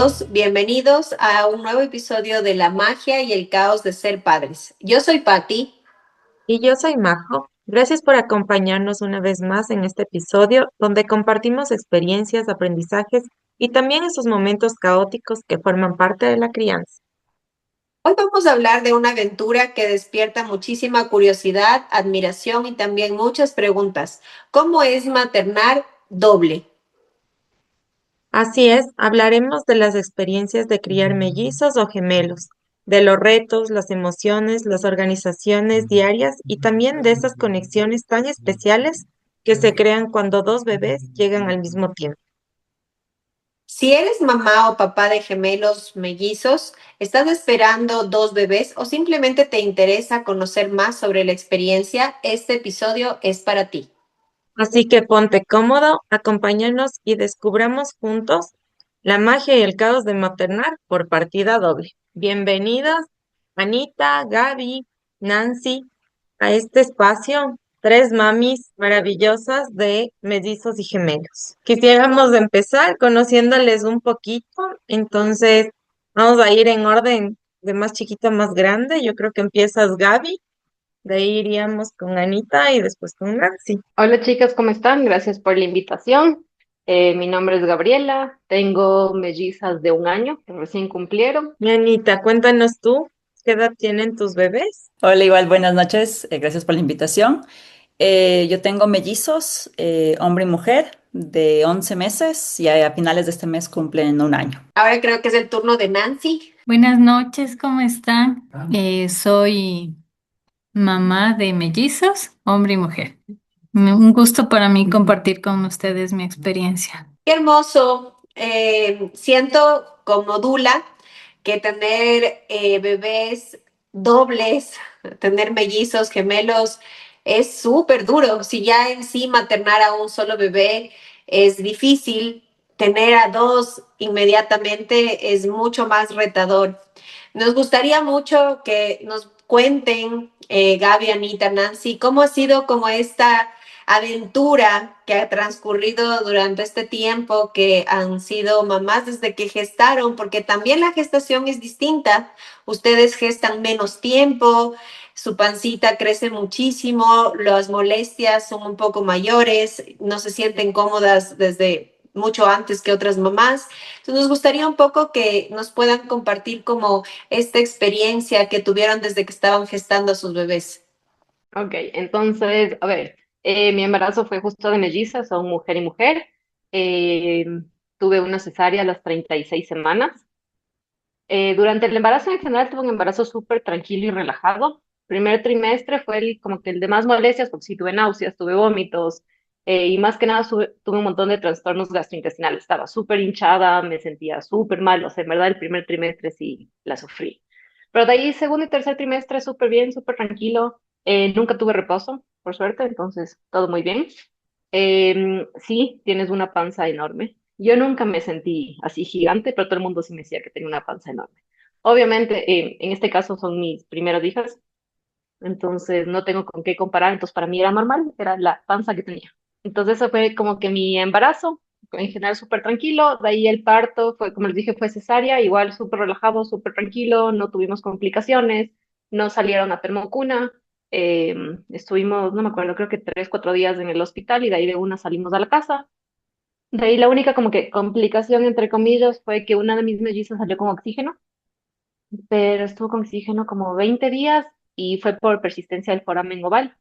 todos, bienvenidos a un nuevo episodio de La magia y el caos de ser padres. Yo soy Patti. Y yo soy Majo. Gracias por acompañarnos una vez más en este episodio donde compartimos experiencias, aprendizajes y también esos momentos caóticos que forman parte de la crianza. Hoy vamos a hablar de una aventura que despierta muchísima curiosidad, admiración y también muchas preguntas. ¿Cómo es maternar doble? Así es, hablaremos de las experiencias de criar mellizos o gemelos, de los retos, las emociones, las organizaciones diarias y también de esas conexiones tan especiales que se crean cuando dos bebés llegan al mismo tiempo. Si eres mamá o papá de gemelos mellizos, ¿estás esperando dos bebés o simplemente te interesa conocer más sobre la experiencia? Este episodio es para ti. Así que ponte cómodo, acompáñanos y descubramos juntos la magia y el caos de maternar por partida doble. Bienvenidas, Anita, Gaby, Nancy, a este espacio, tres mamis maravillosas de mellizos y gemelos. Quisiéramos empezar conociéndoles un poquito, entonces vamos a ir en orden de más chiquita a más grande. Yo creo que empiezas Gaby, de ahí iríamos con Anita y después con Nancy. Hola chicas, ¿cómo están? Gracias por la invitación. Mi nombre es Gabriela, tengo mellizas de 1 año que recién cumplieron. Mi Anita, cuéntanos tú, ¿qué edad tienen tus bebés? Hola, igual, buenas noches. Gracias por la invitación. Yo tengo mellizos, hombre y mujer, de 11 meses y a finales de este mes cumplen 1 año. Ahora creo que es el turno de Nancy. Buenas noches, ¿cómo están? Soy mamá de mellizos, hombre y mujer. Un gusto para mí compartir con ustedes mi experiencia. Qué hermoso. Siento como Dula que tener bebés dobles, tener mellizos, gemelos, es súper duro. Si ya en sí maternar a un solo bebé es difícil, tener a dos inmediatamente es mucho más retador. Nos gustaría mucho que nos cuenten, Gaby, Anita, Nancy, cómo ha sido como esta aventura que ha transcurrido durante este tiempo que han sido mamás desde que gestaron, porque también la gestación es distinta. Ustedes gestan menos tiempo, su pancita crece muchísimo, las molestias son un poco mayores, no se sienten cómodas desde mucho antes que otras mamás. Entonces nos gustaría un poco que nos puedan compartir como esta experiencia que tuvieron desde que estaban gestando a sus bebés. Ok, entonces, a ver, mi embarazo fue justo de mellizas, son mujer y mujer. Eh, Tuve una cesárea a las 36 semanas. Durante el embarazo en general tuve un embarazo súper tranquilo y relajado. Primer trimestre fue como que el de más molestias, porque sí tuve náuseas, tuve vómitos, y más que nada tuve un montón de trastornos gastrointestinales. Estaba súper hinchada, me sentía súper mal, o sea, en verdad el primer trimestre sí la sufrí. Pero de ahí segundo y tercer trimestre súper bien, súper tranquilo. Nunca tuve reposo, por suerte, entonces todo muy bien. Sí, tienes una panza enorme. Yo nunca me sentí así gigante, pero todo el mundo sí me decía que tenía una panza enorme. Obviamente, en este caso son mis primeras hijas, entonces no tengo con qué comparar, entonces para mí era normal, era la panza que tenía. Entonces eso fue como que mi embarazo, en general súper tranquilo, de ahí el parto fue, como les dije, fue cesárea, igual súper relajado, súper tranquilo, no tuvimos complicaciones, no salieron a termocuna, estuvimos, no me acuerdo, creo que 3, 4 días en el hospital y de ahí de una salimos a la casa. De ahí la única como que complicación, entre comillas, fue que una de mis mellizas salió con oxígeno, pero estuvo con oxígeno como 20 días y fue por persistencia del foramen oval.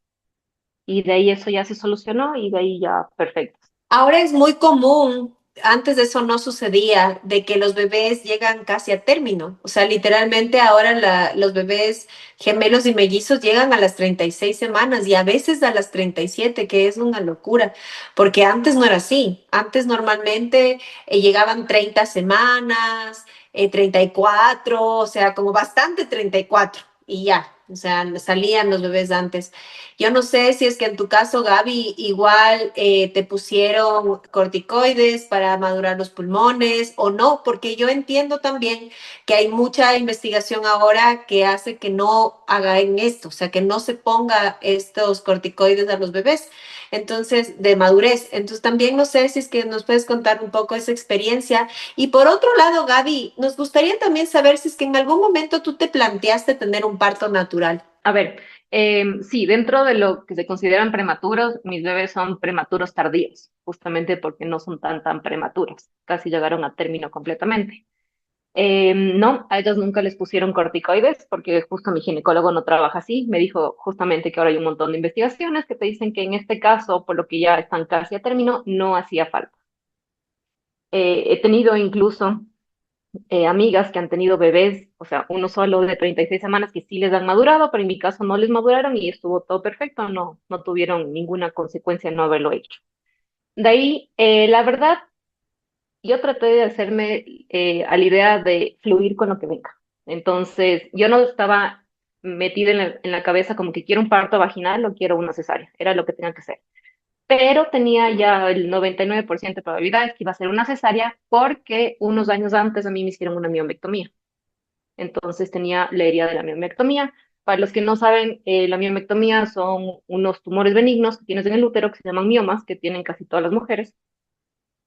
Y de ahí eso ya se solucionó y de ahí ya perfecto. Ahora es muy común, antes de eso no sucedía, de que los bebés llegan casi a término. O sea, literalmente ahora los bebés gemelos y mellizos llegan a las 36 semanas y a veces a las 37, que es una locura, porque antes no era así. Antes normalmente llegaban 30 semanas, 34, o sea, como bastante 34 y ya. o sea, salían los bebés antes. Yo no sé si es que en tu caso, Gaby, igual te pusieron corticoides para madurar los pulmones o no, porque yo entiendo también que hay mucha investigación ahora que hace que no hagan esto, o sea, que no se ponga estos corticoides a los bebés. Entonces, de madurez. Entonces, también no sé si es que nos puedes contar un poco esa experiencia. Y por otro lado, Gaby, nos gustaría también saber si es que en algún momento tú te planteaste tener un parto natural. A ver, sí, dentro de lo que se consideran prematuros, mis bebés son prematuros tardíos, justamente porque no son tan prematuros, casi llegaron a término completamente. No, a ellos nunca les pusieron corticoides porque justo mi ginecólogo no trabaja así. Me dijo justamente que ahora hay un montón de investigaciones que te dicen que en este caso, por lo que ya están casi a término, no hacía falta. He tenido incluso amigas que han tenido bebés, o sea, uno solo de 36 semanas que sí les han madurado, pero en mi caso no les maduraron y estuvo todo perfecto, no tuvieron ninguna consecuencia no haberlo hecho. De ahí, la verdad, yo traté de hacerme a la idea de fluir con lo que venga. Entonces, yo no estaba metida en la cabeza como que quiero un parto vaginal o quiero una cesárea, era lo que tenía que ser. Pero tenía ya el 99% de probabilidades que iba a ser una cesárea porque unos años antes a mí me hicieron una miomectomía. Entonces tenía la herida de la miomectomía. Para los que no saben, la miomectomía son unos tumores benignos que tienes en el útero que se llaman miomas, que tienen casi todas las mujeres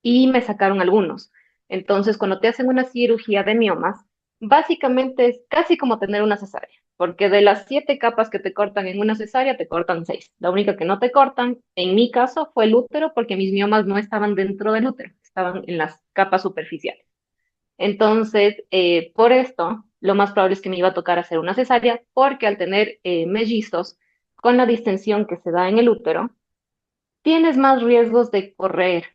y me sacaron algunos. Entonces, cuando te hacen una cirugía de miomas, básicamente es casi como tener una cesárea, porque de las 7 capas que te cortan en una cesárea, te cortan 6. La única que no te cortan, en mi caso, fue el útero, porque mis miomas no estaban dentro del útero, estaban en las capas superficiales. Entonces, por esto, lo más probable es que me iba a tocar hacer una cesárea, porque al tener mellizos, con la distensión que se da en el útero, tienes más riesgos de correr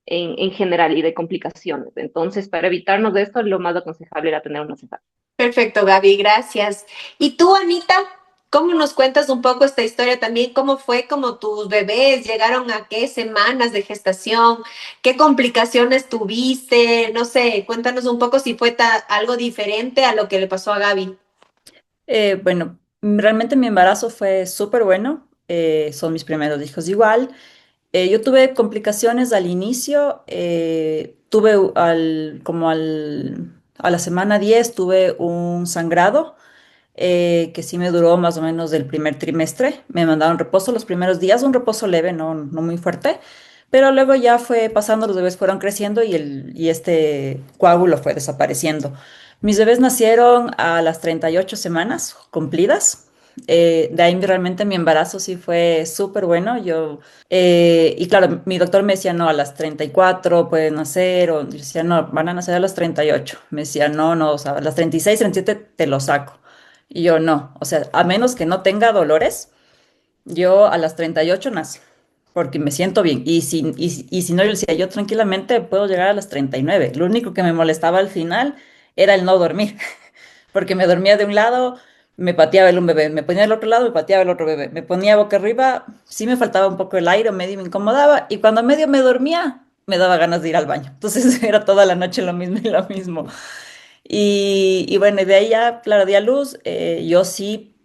en general y de complicaciones. Entonces, para evitarnos de esto, lo más aconsejable era tener una cesárea. Perfecto, Gaby, gracias. Y tú, Anita, ¿cómo nos cuentas un poco esta historia también? ¿Cómo fue como tus bebés llegaron a qué semanas de gestación? ¿Qué complicaciones tuviste? No sé, cuéntanos un poco si fue algo diferente a lo que le pasó a Gaby. Bueno, realmente mi embarazo fue súper bueno. Son mis primeros hijos igual. Yo tuve complicaciones al inicio. Tuve a la semana 10 tuve un sangrado que sí me duró más o menos del primer trimestre. Me mandaron reposo los primeros días, un reposo leve, no muy fuerte. Pero luego ya fue pasando, los bebés fueron creciendo y este coágulo fue desapareciendo. Mis bebés nacieron a las 38 semanas cumplidas. De ahí realmente mi embarazo sí fue súper bueno. Y claro, mi doctor me decía, no, a las 34 pueden nacer, o yo decía, no, van a nacer a las 38. Me decía, no, no, o sea, a las 36, 37 te lo saco. Y yo, no, o sea, a menos que no tenga dolores, yo a las 38 nací, porque me siento bien. Y si no, yo decía, yo tranquilamente puedo llegar a las 39. Lo único que me molestaba al final era el no dormir, porque me dormía de un lado, me pateaba un bebé, me ponía del otro lado, me pateaba el otro bebé, me ponía boca arriba, sí me faltaba un poco el aire, medio me incomodaba, y cuando medio me dormía, me daba ganas de ir al baño. Entonces era toda la noche lo mismo y lo mismo. Y bueno, y de ahí ya, claro, di a luz. Yo sí,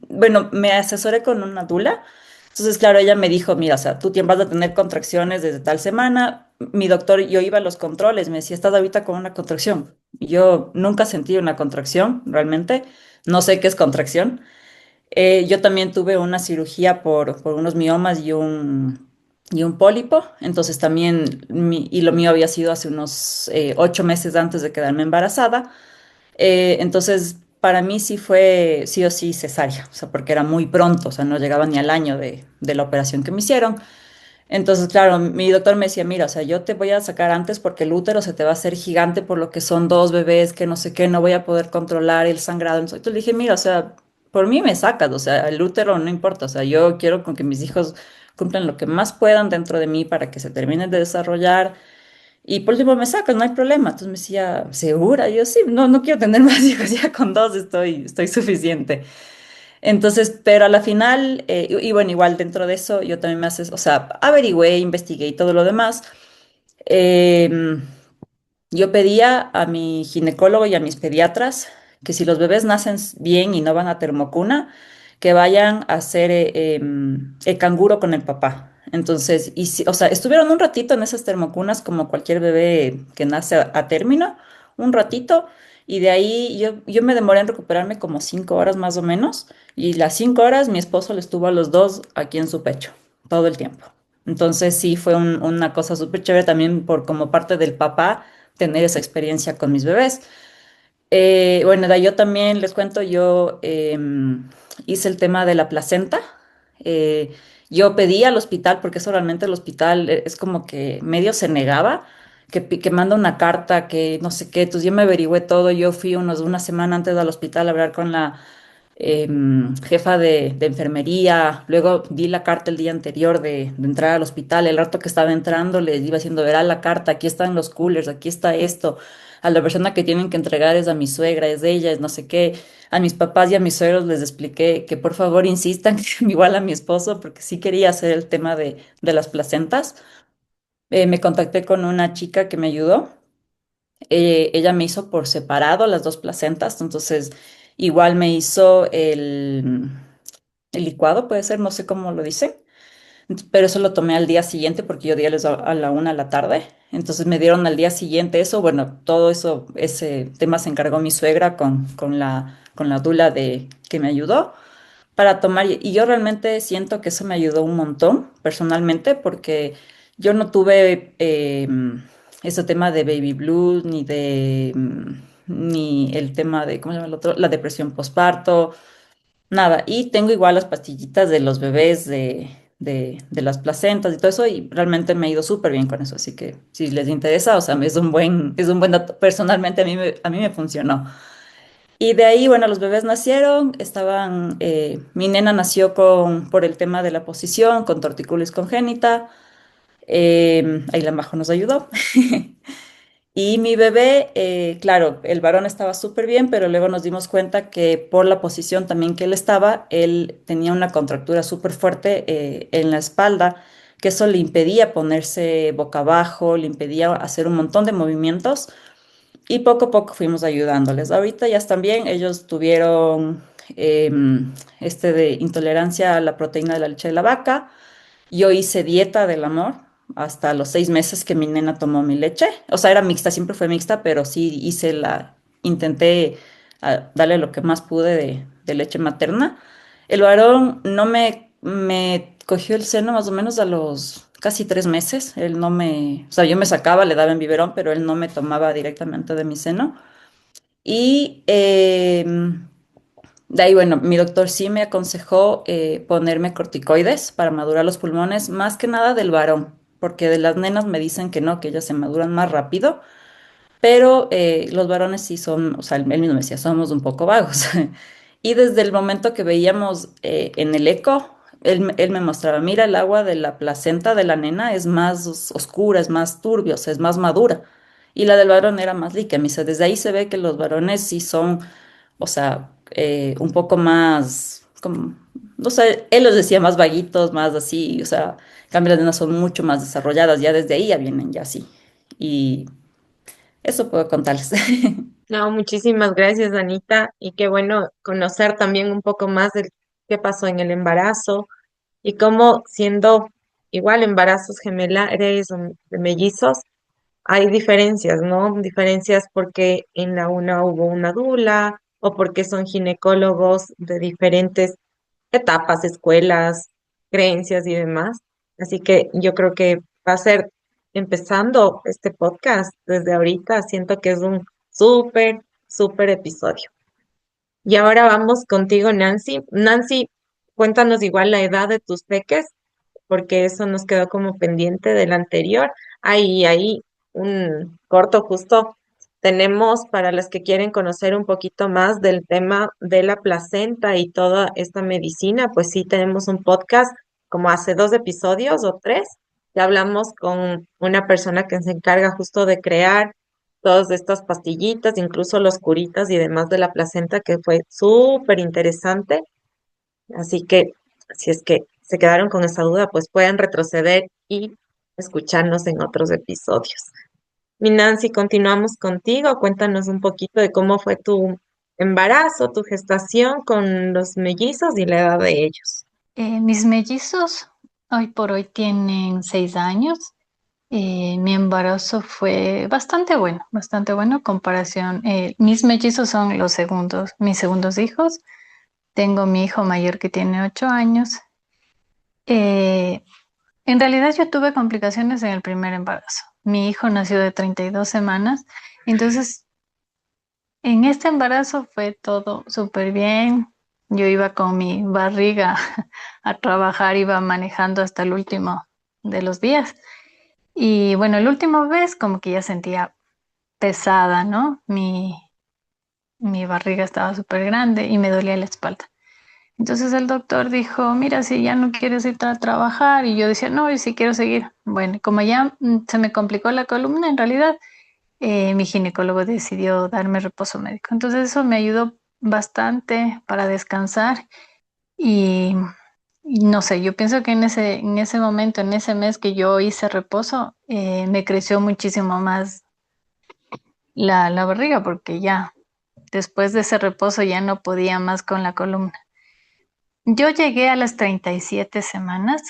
bueno, me asesoré con una dula. Entonces, claro, ella me dijo, mira, o sea, tú vas a tener contracciones desde tal semana. Mi doctor, yo iba a los controles, me decía, estás ahorita con una contracción. Y yo nunca sentí una contracción, realmente. No sé qué es contracción. Yo también tuve una cirugía por unos miomas y un pólipo, entonces también, y lo mío había sido hace unos 8 meses antes de quedarme embarazada. Entonces, para mí sí fue sí o sí cesárea, o sea, porque era muy pronto, o sea, no llegaba ni al año de la operación que me hicieron. Entonces, claro, mi doctor me decía, mira, o sea, yo te voy a sacar antes porque el útero se te va a hacer gigante por lo que son dos bebés, que no sé qué, no voy a poder controlar el sangrado. Entonces le dije, mira, o sea, por mí me sacas, o sea, el útero no importa, o sea, yo quiero con que mis hijos cumplan lo que más puedan dentro de mí para que se terminen de desarrollar y por último me sacas, no hay problema. Entonces me decía, ¿segura? Yo sí, no quiero tener más hijos, ya con dos estoy suficiente. Entonces, pero a la final, y bueno, igual dentro de eso, yo también me haces, o sea, averigüé, investigué y todo lo demás. Em, yo pedía a mi ginecólogo y a mis pediatras que si los bebés nacen bien y no van a termocuna, que vayan a hacer el canguro con el papá. Entonces, o sea, estuvieron un ratito en esas termocunas como cualquier bebé que nace a término, un ratito, y de ahí yo me demoré en recuperarme como 5 horas más o menos, y las 5 horas mi esposo le estuvo a los dos aquí en su pecho, todo el tiempo. Entonces sí fue una cosa súper chévere también por como parte del papá tener esa experiencia con mis bebés. Bueno, yo también les cuento, yo hice el tema de la placenta. Eh, yo pedí al hospital, porque eso realmente el hospital es como que medio se negaba, que manda una carta, que no sé qué. Entonces yo me averigüé todo. Yo fui una semana antes al hospital a hablar con la jefa de enfermería. Luego di la carta el día anterior de entrar al hospital. El rato que estaba entrando les iba diciendo, verá la carta, aquí están los coolers, aquí está esto. A la persona que tienen que entregar es a mi suegra, es de ella, es no sé qué. A mis papás y a mis suegros les expliqué que por favor insistan, igual a mi esposo, porque sí quería hacer el tema de las placentas. Me contacté con una chica que me ayudó. Ella me hizo por separado las dos placentas, entonces igual me hizo el licuado, puede ser, no sé cómo lo dicen, pero eso lo tomé al día siguiente porque yo di a la 1 de la tarde. Entonces me dieron al día siguiente eso. Bueno, todo eso, ese tema se encargó mi suegra con la dula que me ayudó para tomar. Y yo realmente siento que eso me ayudó un montón personalmente porque yo no tuve ese tema de baby blues ni el tema de, ¿cómo se llama el otro? La depresión postparto. Nada, y tengo igual las pastillitas de los bebés de las placentas y todo eso, y realmente me ha ido súper bien con eso. Así que si les interesa, o sea, es un buen dato. Personalmente a mí me funcionó. Y de ahí, bueno, los bebés nacieron, mi nena nació por el tema de la posición, con tortícolis congénita. Ahí la Majo nos ayudó. Y mi bebé, claro, el varón estaba súper bien, pero luego nos dimos cuenta que por la posición también que él tenía una contractura súper fuerte en la espalda, que eso le impedía ponerse boca abajo, le impedía hacer un montón de movimientos y poco a poco fuimos ayudándoles. Ahorita ya están bien, ellos tuvieron de intolerancia a la proteína de la leche de la vaca. Yo hice dieta del amor hasta los 6 meses que mi nena tomó mi leche. O sea, era mixta, siempre fue mixta, pero sí intenté darle lo que más pude de leche materna. El varón no me cogió el seno más o menos a los casi 3 meses. Él no o sea, yo me sacaba, le daba en biberón, pero él no me tomaba directamente de mi seno. Y de ahí, bueno, mi doctor sí me aconsejó ponerme corticoides para madurar los pulmones, más que nada del varón, porque de las nenas me dicen que no, que ellas se maduran más rápido, pero los varones sí son, o sea, él mismo me decía, somos un poco vagos. Y desde el momento que veíamos en el eco, él me mostraba, mira, el agua de la placenta de la nena es más oscura, es más turbia, o sea, es más madura. Y la del varón era más líquida. Me dice, desde ahí se ve que los varones sí son, o sea, un poco más, como, no sé, él los decía más vaguitos, más así, o sea, en cambio las nenas son mucho más desarrolladas, ya desde ahí ya vienen ya así. Y eso puedo contarles. No, muchísimas gracias, Anita, y qué bueno conocer también un poco más de qué pasó en el embarazo y cómo siendo igual embarazos gemelares o de mellizos, hay diferencias, ¿no? Diferencias porque en la una hubo una dula o porque son ginecólogos de diferentes etapas, escuelas, creencias y demás. Así que yo creo que va a ser empezando este podcast desde ahorita. Siento que es un súper, súper episodio. Y ahora vamos contigo, Nancy. Nancy, cuéntanos igual la edad de tus peques, porque eso nos quedó como pendiente del anterior. Ahí, un corto justo. Tenemos para las que quieren conocer un poquito más del tema de la placenta y toda esta medicina, pues sí tenemos un podcast como hace 2 episodios o 3, que hablamos con una persona que se encarga justo de crear todas estas pastillitas, incluso los curitas y demás de la placenta, que fue súper interesante. Así que si es que se quedaron con esa duda, pues pueden retroceder y escucharnos en otros episodios. Mi Nancy, continuamos contigo. Cuéntanos un poquito de cómo fue tu embarazo, tu gestación con los mellizos y la edad de ellos. Mis mellizos hoy por hoy tienen 6 años. Mi embarazo fue bastante bueno. Comparación. Mis mellizos son mis segundos hijos. Tengo mi hijo mayor que tiene 8 años. Eh, en realidad yo tuve complicaciones en el primer embarazo. Mi hijo nació de 32 semanas, entonces en este embarazo fue todo súper bien. Yo iba con mi barriga a trabajar, iba manejando hasta el último de los días. Y bueno, el último vez como que ya sentía pesada, ¿no? Mi barriga estaba súper grande y me dolía la espalda. Entonces el doctor dijo, mira, si ya no quieres ir a trabajar, y yo decía, no, yo sí quiero seguir. Bueno, y como ya se me complicó la columna, en realidad mi ginecólogo decidió darme reposo médico. Entonces eso me ayudó bastante para descansar y, y no sé, yo pienso que en ese momento, en ese mes que yo hice reposo, me creció muchísimo más la barriga porque ya después de ese reposo ya no podía más con la columna. Yo llegué a las 37 semanas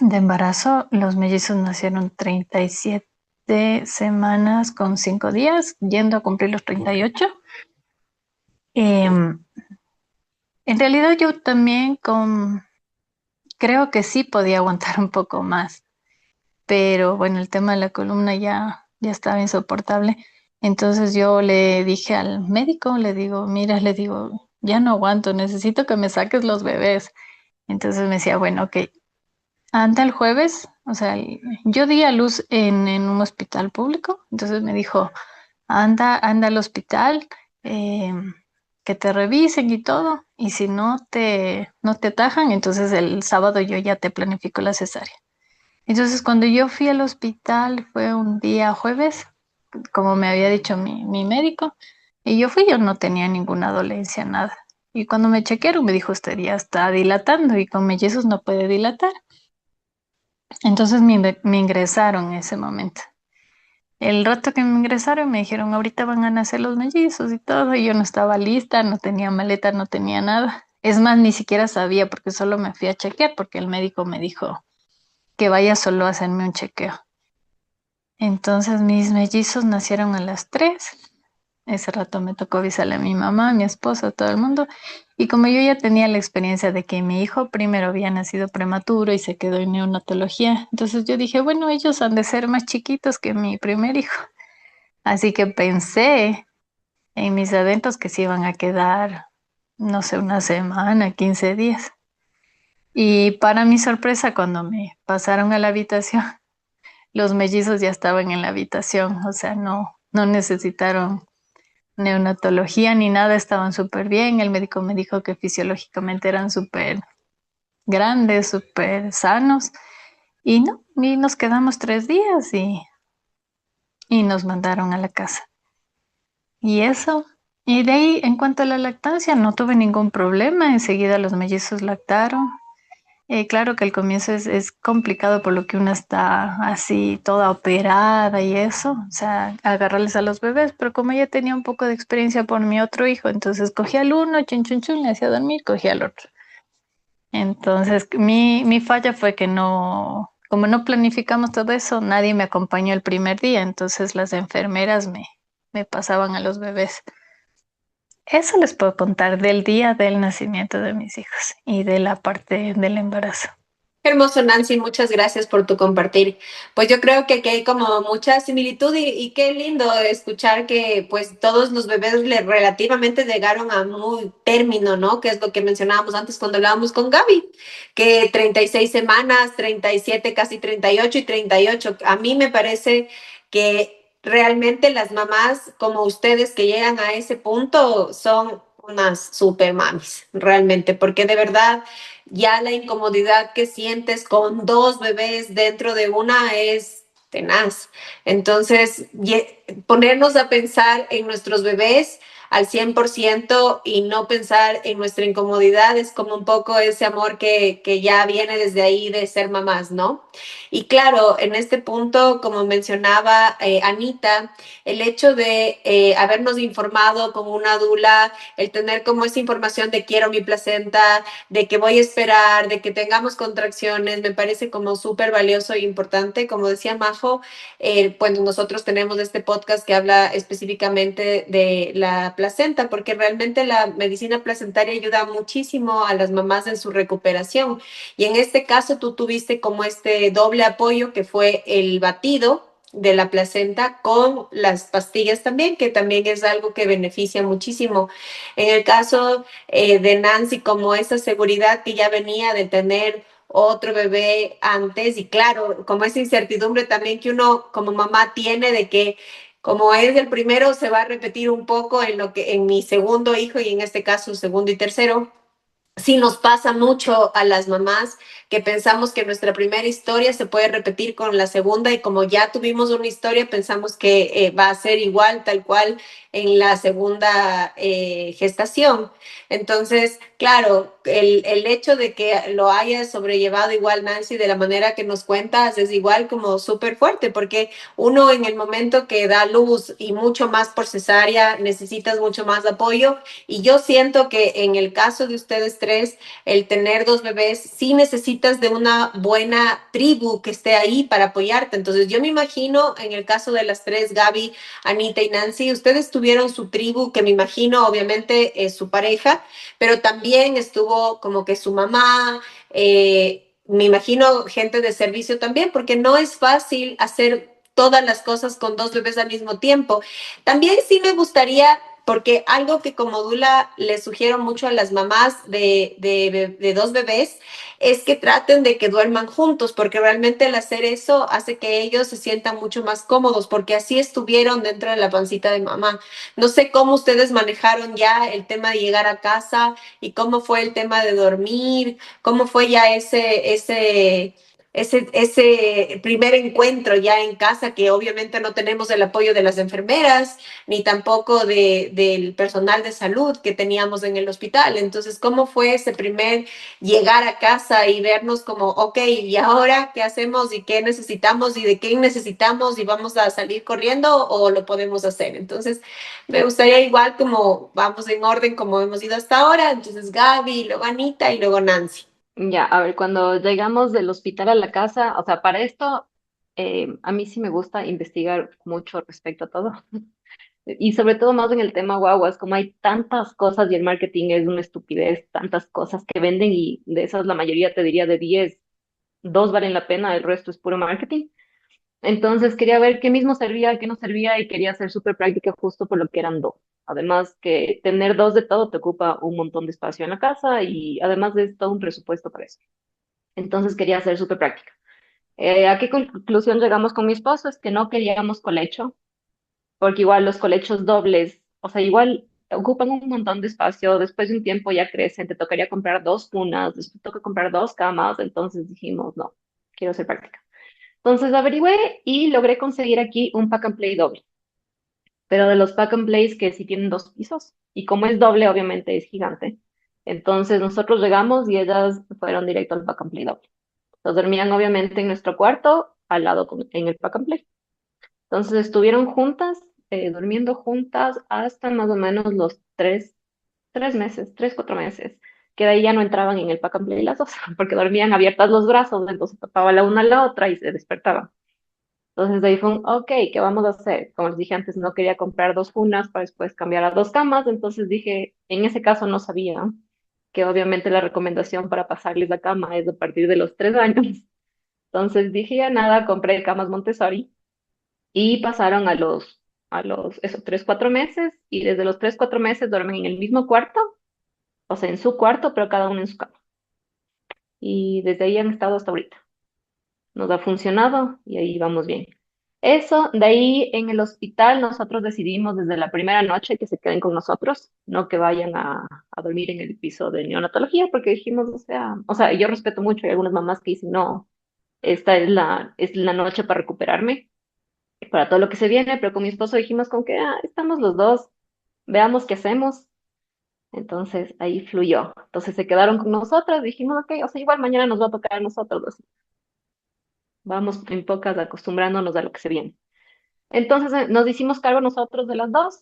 de embarazo. Los mellizos nacieron 37 semanas con 5 días, yendo a cumplir los 38. En realidad yo también creo que sí podía aguantar un poco más, pero bueno, el tema de la columna ya estaba insoportable. Entonces yo le dije al médico, le digo, mira, le digo, ya no aguanto, necesito que me saques los bebés. Entonces me decía, bueno, ok, anda el jueves, o sea, yo di a luz en un hospital público, entonces me dijo, anda al hospital, eh, que te revisen y todo, y si no te atajan, entonces el sábado yo ya te planifico la cesárea. Entonces cuando yo fui al hospital fue un día jueves, como me había dicho mi médico, y yo no tenía ninguna dolencia, nada. Y cuando me chequearon me dijo, usted ya está dilatando y con mellizos no puede dilatar. Entonces me ingresaron en ese momento. El rato que me ingresaron me dijeron, ahorita van a nacer los mellizos y todo, y yo no estaba lista, no tenía maleta, no tenía nada. Es más, ni siquiera sabía porque solo me fui a chequear porque el médico me dijo que vaya solo a hacerme un chequeo. Entonces mis mellizos nacieron a las 3. Ese rato me tocó avisarle a mi mamá, a mi esposo, a todo el mundo. Y como yo ya tenía la experiencia de que mi hijo primero había nacido prematuro y se quedó en neonatología, entonces yo dije, bueno, ellos han de ser más chiquitos que mi primer hijo. Así que pensé en mis adentros que se iban a quedar, no sé, una semana, 15 días. Y para mi sorpresa, cuando me pasaron a la habitación, los mellizos ya estaban en la habitación, o sea, no necesitaron neonatología ni nada, estaban súper bien. El médico me dijo que fisiológicamente eran súper grandes, súper sanos. Y no, y nos quedamos 3 días y nos mandaron a la casa. Y eso. Y de ahí, en cuanto a la lactancia, no tuve ningún problema. Enseguida los mellizos lactaron. Claro que el comienzo es complicado por lo que una está así toda operada y eso, o sea, agarrarles a los bebés, pero como ya tenía un poco de experiencia por mi otro hijo, entonces cogía al uno, chun chun chun, le hacía dormir, cogía al otro. Entonces, mi falla fue que no, como no planificamos todo eso, nadie me acompañó el primer día, entonces las enfermeras me pasaban a los bebés. Eso les puedo contar del día del nacimiento de mis hijos y de la parte del embarazo. Qué hermoso, Nancy, muchas gracias por tu compartir. Pues yo creo que aquí hay como mucha similitud y qué lindo escuchar que pues todos los bebés relativamente llegaron a un término, ¿no? Que es lo que mencionábamos antes cuando hablábamos con Gaby, que 36 semanas, 37, casi 38 y 38. A mí me parece que realmente las mamás como ustedes que llegan a ese punto son unas super mamis, realmente, porque de verdad ya la incomodidad que sientes con dos bebés dentro de una es tenaz. Entonces, ponernos a pensar en nuestros bebés al 100% y no pensar en nuestra incomodidad es como un poco ese amor que ya viene desde ahí de ser mamás, ¿no? Y claro, en este punto, como mencionaba Anita, el hecho de habernos informado con una dula, el tener como esa información de quiero mi placenta, de que voy a esperar, de que tengamos contracciones, me parece como súper valioso e importante. Como decía Majo, pues nosotros tenemos este podcast que habla específicamente de la placenta, porque realmente la medicina placentaria ayuda muchísimo a las mamás en su recuperación. Y en este caso tú tuviste como este doble apoyo que fue el batido de la placenta con las pastillas también, que también es algo que beneficia muchísimo. En el caso de Nancy, como esa seguridad que ya venía de tener otro bebé antes y claro, como esa incertidumbre también que uno como mamá tiene de que como es el primero se va a repetir un poco en lo que en mi segundo hijo y en este caso segundo y tercero. Sí nos pasa mucho a las mamás que pensamos que nuestra primera historia se puede repetir con la segunda y como ya tuvimos una historia pensamos que va a ser igual, tal cual en la segunda gestación. Entonces, claro, el hecho de que lo haya sobrellevado igual Nancy de la manera que nos cuentas es igual como súper fuerte porque uno en el momento que da luz y mucho más por cesárea necesitas mucho más apoyo y yo siento que en el caso de ustedes tres, el tener dos bebés, sí necesitas de una buena tribu que esté ahí para apoyarte. Entonces, yo me imagino en el caso de las tres, Gaby, Anita y Nancy, ustedes tuvieron su tribu, que me imagino obviamente es su pareja, pero también estuvo como que su mamá, me imagino gente de servicio también, porque no es fácil hacer todas las cosas con dos bebés al mismo tiempo. También sí me gustaría porque algo que como Dula le sugiero mucho a las mamás de dos bebés es que traten de que duerman juntos, porque realmente el hacer eso hace que ellos se sientan mucho más cómodos, porque así estuvieron dentro de la pancita de mamá. No sé cómo ustedes manejaron ya el tema de llegar a casa y cómo fue el tema de dormir, cómo fue ya ese primer encuentro ya en casa, que obviamente no tenemos el apoyo de las enfermeras, ni tampoco del personal de salud que teníamos en el hospital. Entonces, ¿cómo fue ese primer llegar a casa y vernos como, ok, ¿y ahora qué hacemos y qué necesitamos y de qué necesitamos y vamos a salir corriendo o lo podemos hacer? Entonces, me gustaría igual como vamos en orden como hemos ido hasta ahora. Entonces, Gaby, luego Anita y luego Nancy. Ya, a ver, cuando llegamos del hospital a la casa, o sea, para esto, a mí sí me gusta investigar mucho respecto a todo. Y sobre todo más en el tema guaguas, como hay tantas cosas y el marketing es una estupidez, tantas cosas que venden y de esas la mayoría te diría de 10 dos valen la pena, el resto es puro marketing. Entonces quería ver qué mismo servía, qué no servía y quería ser súper práctica justo por lo que eran dos. Además que tener dos de todo te ocupa un montón de espacio en la casa y además de todo un presupuesto para eso. Entonces quería ser súper práctica. ¿A qué conclusión llegamos con mi esposo? Es que no queríamos colecho, porque igual los colechos dobles, o sea, igual ocupan un montón de espacio, después de un tiempo ya crecen, te tocaría comprar dos cunas, después toca comprar dos camas, entonces dijimos, no, quiero ser práctica. Entonces averigüé y logré conseguir aquí un pack and play doble, pero de los pack and plays que sí tienen dos pisos, y como es doble, obviamente es gigante. Entonces nosotros llegamos y ellas fueron directo al pack and play doble. Entonces dormían obviamente en nuestro cuarto, al lado en el pack and play. Entonces estuvieron juntas, durmiendo juntas hasta más o menos los 3 meses, 3, 4 meses, que de ahí ya no entraban en el pack and play las dos, porque dormían abiertas los brazos, entonces tapaba la una a la otra y se despertaban. Entonces de ahí fue un, ok, ¿qué vamos a hacer? Como les dije antes, no quería comprar dos cunas para después cambiar a dos camas, entonces dije, en ese caso no sabía que obviamente la recomendación para pasarles la cama es a partir de los 3 años. Entonces dije, ya nada, compré camas Montessori y pasaron a los, esos 3, 4 meses, y desde los 3, 4 meses duermen en el mismo cuarto, o sea, en su cuarto, pero cada uno en su cama. Y desde ahí han estado hasta ahorita. Nos ha funcionado y ahí vamos bien. Eso, de ahí en el hospital nosotros decidimos desde la primera noche que se queden con nosotros, no que vayan a dormir en el piso de neonatología, porque dijimos, o sea, yo respeto mucho, hay algunas mamás que dicen, no, esta es la noche para recuperarme, para todo lo que se viene, pero con mi esposo dijimos como que estamos los dos, veamos qué hacemos. Entonces ahí fluyó. Entonces se quedaron con nosotros, dijimos, ok, o sea, igual mañana nos va a tocar a nosotros, así. Vamos en pocas acostumbrándonos a lo que se viene. Entonces nos hicimos cargo nosotros de las dos.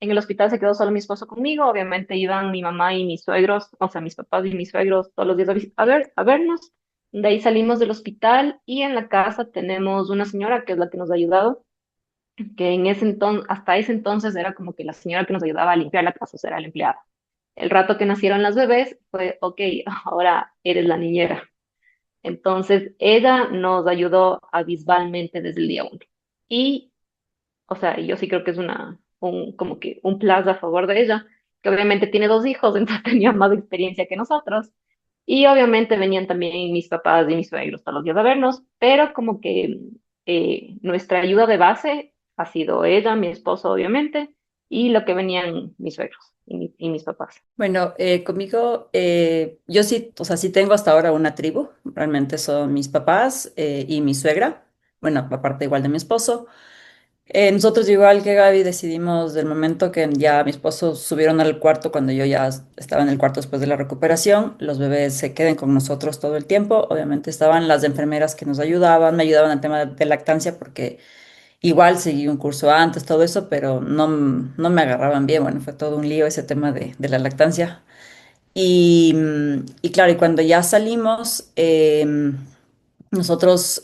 En el hospital se quedó solo mi esposo conmigo. Obviamente iban mi mamá y mis suegros, o sea, mis papás y mis suegros todos los días a vernos. De ahí salimos del hospital y en la casa tenemos una señora que es la que nos ha ayudado, que en ese entonces, hasta ese entonces era como que la señora que nos ayudaba a limpiar la casa, o sea, era la empleada. El rato que nacieron las bebés fue, ok, ahora eres la niñera. Entonces, ella nos ayudó abismalmente desde el día uno. Y o sea, yo sí creo que es como que un plus a favor de ella, que obviamente tiene dos hijos, entonces tenía más experiencia que nosotros. Y obviamente venían también mis papás y mis suegros todos los días a vernos, pero como que nuestra ayuda de base ha sido ella, mi esposo, obviamente, y lo que venían mis suegros y mis papás. Bueno, conmigo, yo sí, o sea, sí tengo hasta ahora una tribu. Realmente son mis papás y mi suegra. Bueno, aparte igual de mi esposo. Nosotros, igual que Gaby, decidimos del momento que ya mi esposo subieron al cuarto, cuando yo ya estaba en el cuarto después de la recuperación, los bebés se queden con nosotros todo el tiempo. Obviamente estaban las enfermeras que nos ayudaban, me ayudaban en el tema de lactancia porque igual seguí un curso antes, todo eso, pero no me agarraban bien. Bueno, fue todo un lío ese tema de la lactancia. Y claro, y cuando ya salimos, nosotros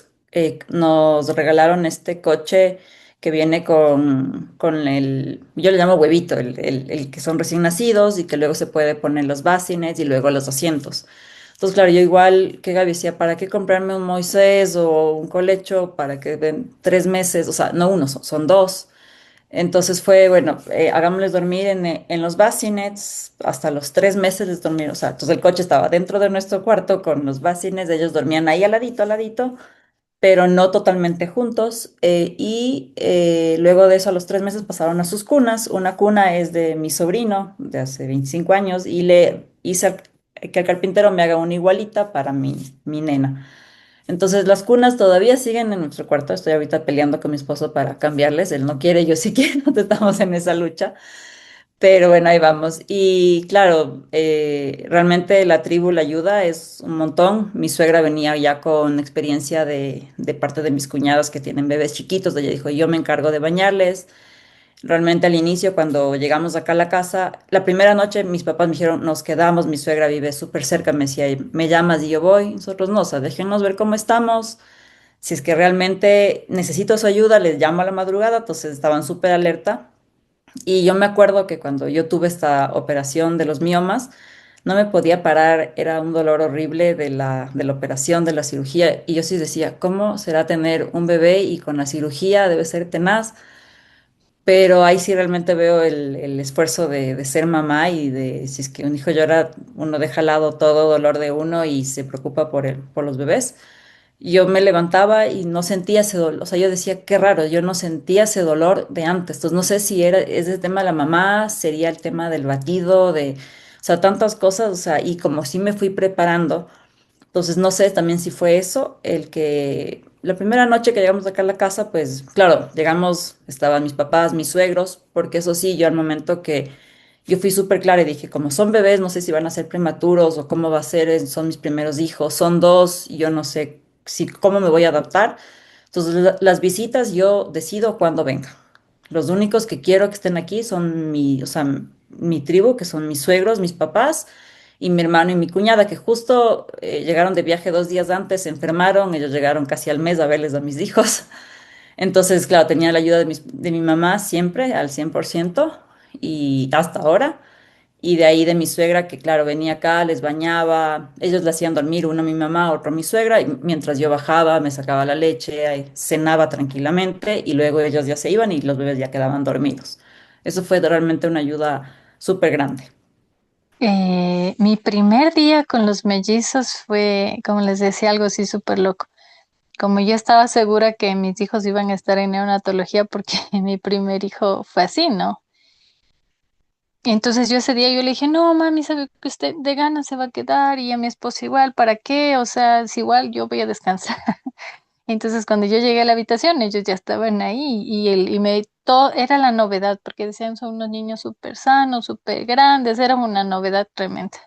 nos regalaron este coche que viene con yo le llamo huevito, el que son recién nacidos y que luego se puede poner los básines y luego los asientos. Entonces, claro, yo igual que Gaby decía, ¿para qué comprarme un Moisés o un colecho para que den 3 meses? O sea, no uno, son dos. Entonces fue, bueno, hagámosles dormir en los bacinets, hasta los 3 meses les dormieron, o sea, entonces el coche estaba dentro de nuestro cuarto con los bacinets, ellos dormían ahí al ladito, pero no totalmente juntos. Y luego de eso, a los 3 meses pasaron a sus cunas. Una cuna es de mi sobrino, de hace 25 años, y le hice que el carpintero me haga una igualita para mi nena. Entonces las cunas todavía siguen en nuestro cuarto. Estoy ahorita peleando con mi esposo para cambiarles. Él no quiere, yo sí quiero. Estamos en esa lucha. Pero bueno, ahí vamos. Y claro, realmente la tribu, la ayuda es un montón. Mi suegra venía ya con experiencia de parte de mis cuñadas que tienen bebés chiquitos. Ella dijo, yo me encargo de bañarles. Realmente al inicio, cuando llegamos acá a la casa, la primera noche mis papás me dijeron, nos quedamos, mi suegra vive súper cerca, me decía, me llamas y yo voy. Nosotros no, o sea, déjenos ver cómo estamos. Si es que realmente necesito su ayuda, les llamo a la madrugada, entonces estaban súper alerta. Y yo me acuerdo que cuando yo tuve esta operación de los miomas, no me podía parar, era un dolor horrible de la operación, de la cirugía. Y yo sí decía, ¿cómo será tener un bebé y con la cirugía debe ser tenaz? Pero ahí sí realmente veo el esfuerzo de ser mamá y de si es que un hijo llora, uno deja al lado todo dolor de uno y se preocupa por los bebés. Yo me levantaba y no sentía ese dolor, o sea, yo decía, qué raro, yo no sentía ese dolor de antes. Entonces, no sé si es el tema de la mamá, sería el tema del batido, o sea, tantas cosas, o sea, y como sí me fui preparando, entonces no sé también si fue eso, el que la primera noche que llegamos acá a la casa, pues claro, llegamos, estaban mis papás, mis suegros, porque eso sí, yo al momento que yo fui súper clara y dije, como son bebés, no sé si van a ser prematuros o cómo va a ser, son mis primeros hijos, son dos, y yo no sé si cómo me voy a adaptar. Entonces las visitas yo decido cuándo vengan. Los únicos que quiero que estén aquí son o sea, mi tribu, que son mis suegros, mis papás y mi hermano y mi cuñada, que justo llegaron de viaje 2 días antes, se enfermaron, ellos llegaron casi al mes a verles a mis hijos. Entonces, claro, tenía la ayuda de mi mamá siempre, al 100%, y hasta ahora. Y de ahí de mi suegra, que claro, venía acá, les bañaba, ellos le hacían dormir, uno a mi mamá, otro a mi suegra, y mientras yo bajaba, me sacaba la leche, ahí cenaba tranquilamente, y luego ellos ya se iban y los bebés ya quedaban dormidos. Eso fue realmente una ayuda súper grande. Mi primer día con los mellizos fue, como les decía, algo así súper loco. Como yo estaba segura que mis hijos iban a estar en neonatología porque mi primer hijo fue así, ¿no? Y entonces yo ese día yo le dije, no, mami, sabe que usted de ganas se va a quedar y a mi esposo igual, ¿para qué? O sea, es igual, yo voy a descansar. Entonces cuando yo llegué a la habitación, ellos ya estaban ahí todo era la novedad, porque decían son unos niños súper sanos, súper grandes, era una novedad tremenda.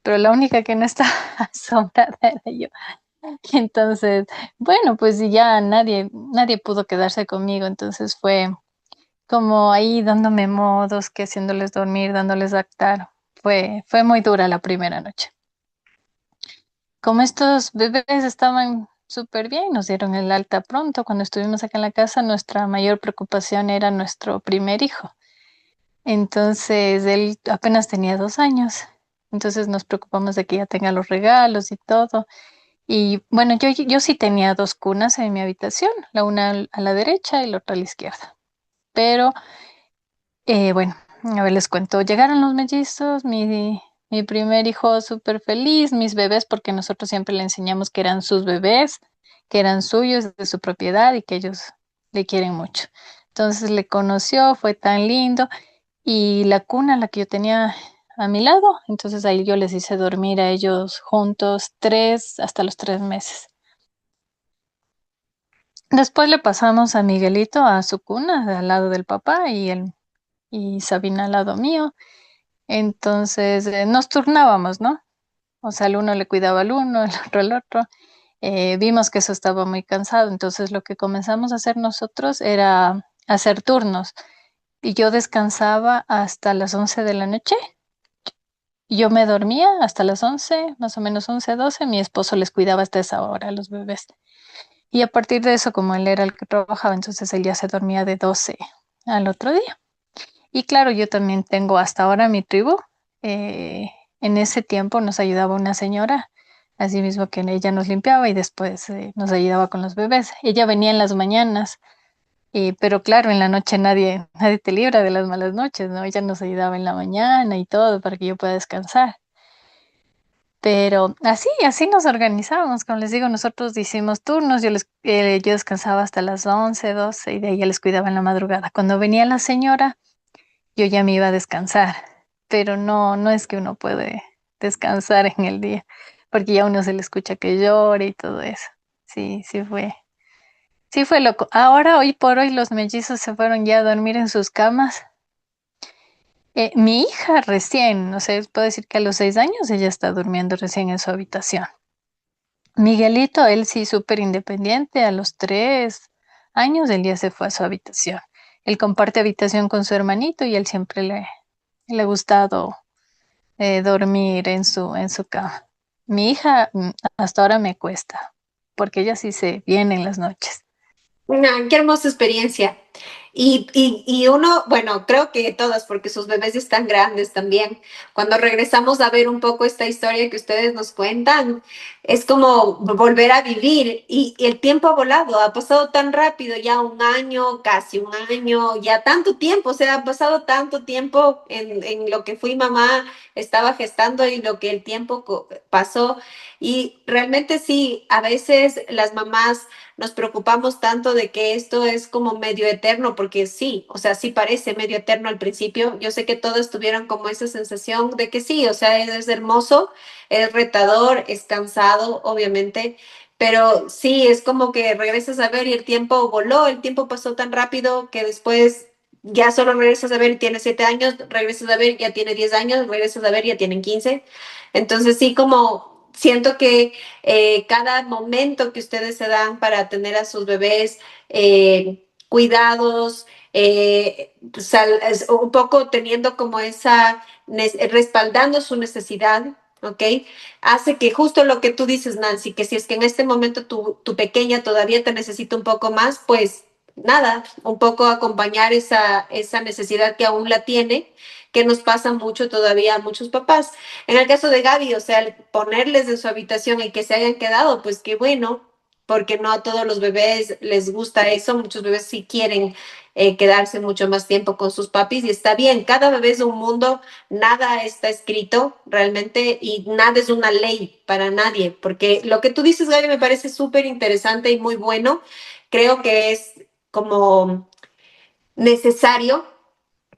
Pero la única que no estaba asombrada era yo. Entonces, bueno, pues ya nadie pudo quedarse conmigo, entonces fue como ahí dándome modos, que haciéndoles dormir, dándoles lactar. Fue muy dura la primera noche. Como estos bebés estaban súper bien, nos dieron el alta pronto. Cuando estuvimos acá en la casa, nuestra mayor preocupación era nuestro primer hijo. Entonces, él apenas tenía 2 años. Entonces nos preocupamos de que ya tenga los regalos y todo. Y bueno, yo sí tenía dos cunas en mi habitación, la una a la derecha y la otra a la izquierda. Pero bueno, a ver, les cuento. Llegaron los mellizos, mi primer hijo súper feliz, mis bebés, porque nosotros siempre le enseñamos que eran sus bebés, que eran suyos, de su propiedad y que ellos le quieren mucho. Entonces le conoció, fue tan lindo. Y la cuna, la que yo tenía a mi lado, entonces ahí yo les hice dormir a ellos juntos hasta los 3 meses. Después le pasamos a Miguelito a su cuna, al lado del papá, y Sabina al lado mío. Entonces nos turnábamos, ¿no? O sea, el uno le cuidaba al uno, el otro al otro. Vimos que eso estaba muy cansado, entonces lo que comenzamos a hacer nosotros era hacer turnos. Y yo descansaba hasta las 11 de la noche. Yo me dormía hasta las 11, más o menos 11, 12. Mi esposo les cuidaba hasta esa hora a los bebés. Y a partir de eso, como él era el que trabajaba, entonces él ya se dormía de 12 al otro día. Y claro, yo también tengo hasta ahora mi tribu. Eh, en ese tiempo nos ayudaba una señora, así mismo que ella nos limpiaba y después nos ayudaba con los bebés. Ella venía en las mañanas, pero claro, en la noche nadie te libra de las malas noches, ¿no? Ella nos ayudaba en la mañana y todo para que yo pueda descansar. Pero así nos organizábamos. Como les digo, nosotros hicimos turnos. Yo descansaba hasta las 11, 12 y de ahí ya les cuidaba en la madrugada. Cuando venía la señora, yo ya me iba a descansar, pero no es que uno puede descansar en el día, porque ya uno se le escucha que llora y todo eso. Sí fue loco. Ahora, hoy por hoy, los mellizos se fueron ya a dormir en sus camas. Mi hija recién, no sé, puedo decir que a los 6 años ella está durmiendo recién en su habitación. Miguelito, él sí, súper independiente, a los 3 años él ya se fue a su habitación. Él comparte habitación con su hermanito y él siempre le ha gustado dormir en su cama. Mi hija hasta ahora me cuesta, porque ella sí se viene en las noches. Qué hermosa experiencia. Y uno, bueno, creo que todas, porque sus bebés ya están grandes también. Cuando regresamos a ver un poco esta historia que ustedes nos cuentan, es como volver a vivir y el tiempo ha volado, ha pasado tan rápido, ya un año, casi un año, ya tanto tiempo, o sea, ha pasado tanto tiempo en lo que fui mamá, estaba gestando y lo que el tiempo pasó. Y realmente sí, a veces las mamás nos preocupamos tanto de que esto es como medio eterno, porque sí, o sea, sí parece medio eterno al principio. Yo sé que todos tuvieron como esa sensación de que sí, o sea, es hermoso, es retador, es cansado, obviamente, pero sí, es como que regresas a ver y el tiempo voló, el tiempo pasó tan rápido que después ya solo regresas a ver y tiene 7 años, regresas a ver y ya tiene 10 años, regresas a ver y ya tienen 15. Entonces sí, como siento que cada momento que ustedes se dan para tener a sus bebés cuidados, es un poco teniendo como respaldando su necesidad, ¿ok? Hace que justo lo que tú dices, Nancy, que si es que en este momento tu pequeña todavía te necesita un poco más, pues nada, un poco acompañar esa necesidad que aún la tiene, que nos pasa mucho todavía a muchos papás. En el caso de Gaby, o sea, el ponerles en su habitación y que se hayan quedado, pues qué bueno, porque no a todos los bebés les gusta eso, muchos bebés sí quieren quedarse mucho más tiempo con sus papis y está bien, cada bebé es un mundo, nada está escrito realmente y nada es una ley para nadie, porque lo que tú dices, Gaby, me parece súper interesante y muy bueno, creo que es como necesario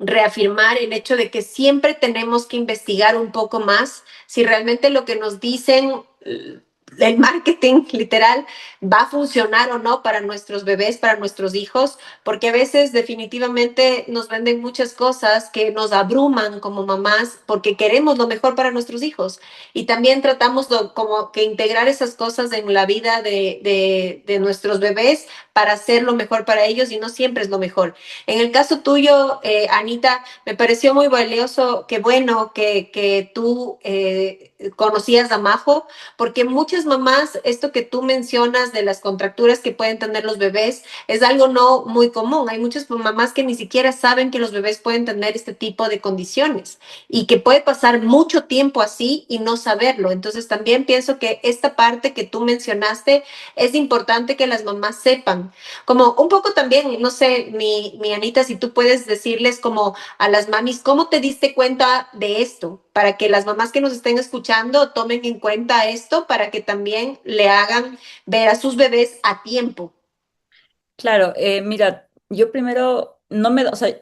reafirmar el hecho de que siempre tenemos que investigar un poco más si realmente lo que nos dicen el marketing literal va a funcionar o no para nuestros bebés, para nuestros hijos, porque a veces definitivamente nos venden muchas cosas que nos abruman como mamás porque queremos lo mejor para nuestros hijos y también tratamos como que integrar esas cosas en la vida de nuestros bebés para hacer lo mejor para ellos y no siempre es lo mejor. En el caso tuyo, Anita, me pareció muy valioso, que bueno que tú conocías a Majo, porque muchas mamás, esto que tú mencionas de las contracturas que pueden tener los bebés, es algo no muy común. Hay muchas mamás que ni siquiera saben que los bebés pueden tener este tipo de condiciones y que puede pasar mucho tiempo así y no saberlo. Entonces también pienso que esta parte que tú mencionaste es importante que las mamás sepan. Como un poco también, no sé, mi Anita, si tú puedes decirles como a las mamis, ¿cómo te diste cuenta de esto? Para que las mamás que nos estén escuchando tomen en cuenta esto para que también le hagan ver a sus bebés a tiempo. Claro, mira, yo primero no me, o sea,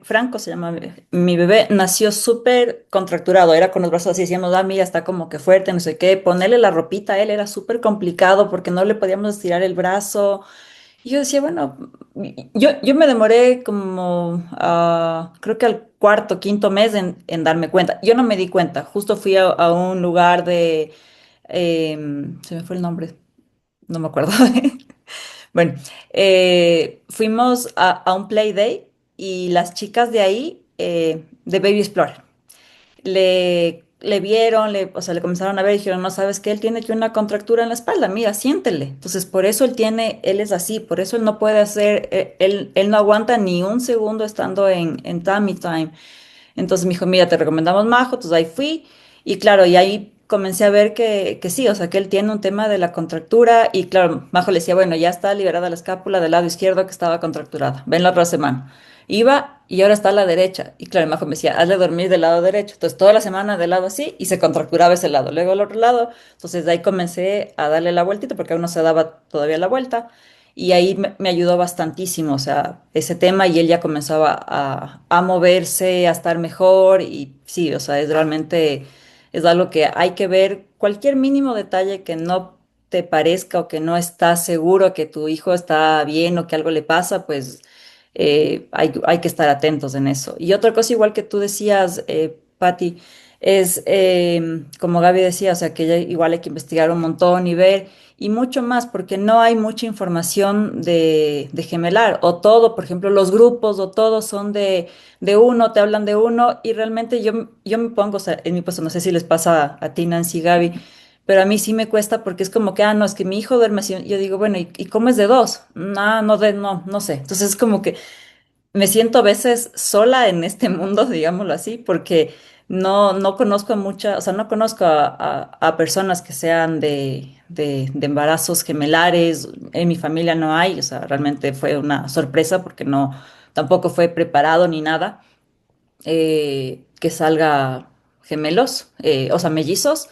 Franco se llama mi bebé, nació súper contracturado, era con los brazos así, decíamos, ah, mira, está como que fuerte, no sé qué, ponerle la ropita a él era súper complicado porque no le podíamos estirar el brazo. Y yo decía, bueno, yo me demoré como, creo que al cuarto, quinto mes en darme cuenta. Yo no me di cuenta, justo fui a un lugar de, se me fue el nombre, no me acuerdo. Bueno, fuimos a un play day y las chicas de ahí, de Baby Explorer, le vieron, o sea, le comenzaron a ver y dijeron, no sabes que él tiene que una contractura en la espalda, mira, siéntele. Entonces, por eso él es así, por eso él no puede hacer, él no aguanta ni un segundo estando en tummy time. Entonces me dijo, mira, te recomendamos Majo, entonces ahí fui y claro, y ahí comencé a ver que sí, o sea, que él tiene un tema de la contractura y claro, Majo le decía, bueno, ya está liberada la escápula del lado izquierdo que estaba contracturada, ven la otra semana. Iba y ahora está a la derecha. Y claro, Majo me decía, hazle dormir del lado derecho. Entonces toda la semana del lado así y se contracturaba ese lado. Luego el otro lado. Entonces de ahí comencé a darle la vueltita porque aún no se daba todavía la vuelta. Y ahí me ayudó bastantísimo, o sea, ese tema y él ya comenzaba a moverse, a estar mejor y sí, o sea, es realmente, es algo que hay que ver, cualquier mínimo detalle que no te parezca o que no estás seguro que tu hijo está bien o que algo le pasa, pues hay que estar atentos en eso. Y otra cosa igual que tú decías, Patti, es como Gaby decía, o sea, que ya igual hay que investigar un montón y ver y mucho más, porque no hay mucha información de gemelar, o todo, por ejemplo, los grupos, o todos son de uno, te hablan de uno, y realmente yo me pongo, o sea, en mi puesto, no sé si les pasa a ti, Nancy, Gaby, pero a mí sí me cuesta porque es como que, no, es que mi hijo duerme así, yo digo, bueno, ¿y cómo es de dos? No, no sé, entonces es como que me siento a veces sola en este mundo, digámoslo así, porque no conozco a muchas, o sea, no conozco a personas que sean de embarazos gemelares. En mi familia no hay, o sea, realmente fue una sorpresa porque no, tampoco fue preparado ni nada que salga gemelos, o sea, mellizos.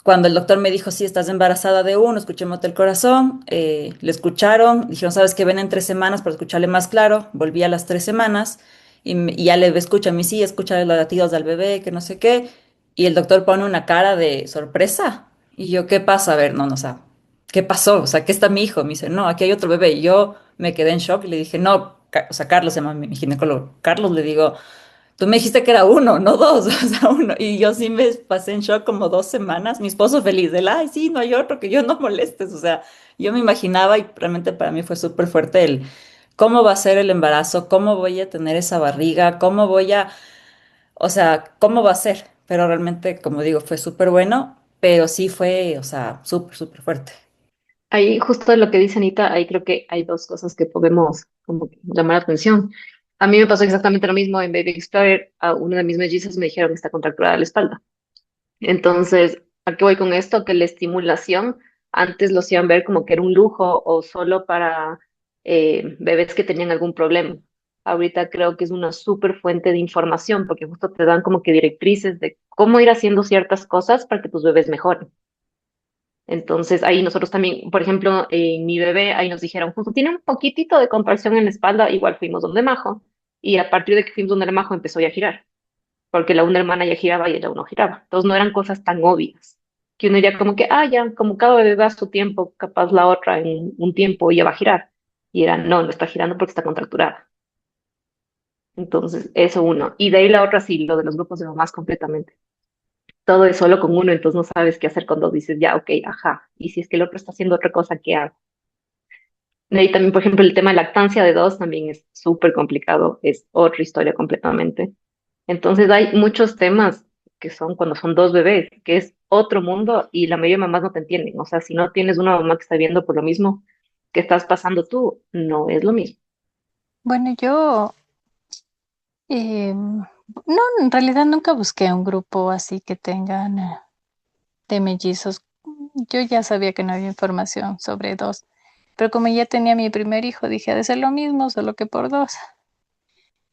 Cuando el doctor me dijo, sí, estás embarazada de uno, escuchémote el corazón, le escucharon, dijeron, sabes que ven en 3 semanas para escucharle más claro, volví a las 3 semanas y ya le escucha a mí, sí, escucha los latidos del bebé, que no sé qué, y el doctor pone una cara de sorpresa, y yo, ¿qué pasa? A ver, no, no, o sea, ¿qué pasó? O sea, ¿qué está mi hijo? Me dice, no, aquí hay otro bebé, y yo me quedé en shock y le dije, no, o sea, Carlos se llama mi ginecólogo, Carlos, le digo, tú me dijiste que era uno, no dos, o sea, uno. Y yo sí me pasé en shock como 2 semanas. Mi esposo feliz, él, ay, sí, no hay otro, que yo no molestes. O sea, yo me imaginaba y realmente para mí fue súper fuerte el cómo va a ser el embarazo, cómo voy a tener esa barriga, cómo voy a, o sea, cómo va a ser. Pero realmente, como digo, fue súper bueno, pero sí fue, o sea, súper, súper fuerte. Ahí, justo lo que dice Anita, ahí creo que hay dos cosas que podemos como que llamar la atención. A mí me pasó exactamente lo mismo en Baby Explorer. A una de mis mellizas me dijeron que está contracturada la espalda. Entonces, ¿a qué voy con esto? Que la estimulación antes lo hacían ver como que era un lujo o solo para bebés que tenían algún problema. Ahorita creo que es una súper fuente de información porque justo te dan como que directrices de cómo ir haciendo ciertas cosas para que tus bebés mejoren. Entonces, ahí nosotros también, por ejemplo, en mi bebé, ahí nos dijeron, justo tiene un poquitito de contracción en la espalda, igual fuimos donde Majo, y a partir de que fuimos donde Majo empezó ya a girar porque la una hermana ya giraba y la uno giraba. Entonces no eran cosas tan obvias que uno ya como que, ah, ya, como cada bebé va a su tiempo, capaz la otra en un tiempo ya va a girar. Y era, no, no está girando porque está contracturada. Entonces, eso uno. Y de ahí la otra sí, lo de los grupos de mamás completamente. Todo es solo con uno, entonces no sabes qué hacer con dos. Dices, ya, ok, ajá. Y si es que el otro está haciendo otra cosa, ¿qué hago? De ahí también, por ejemplo, el tema de lactancia de dos también es súper complicado, es otra historia completamente. Entonces hay muchos temas que son cuando son dos bebés, que es otro mundo y la mayoría de mamás no te entienden. O sea, si no tienes una mamá que está viendo por lo mismo que estás pasando tú, no es lo mismo. Bueno, yo no, en realidad nunca busqué un grupo así que tengan de mellizos. Yo ya sabía que no había información sobre dos, pero como ya tenía mi primer hijo, dije, ha de ser lo mismo, solo que por dos.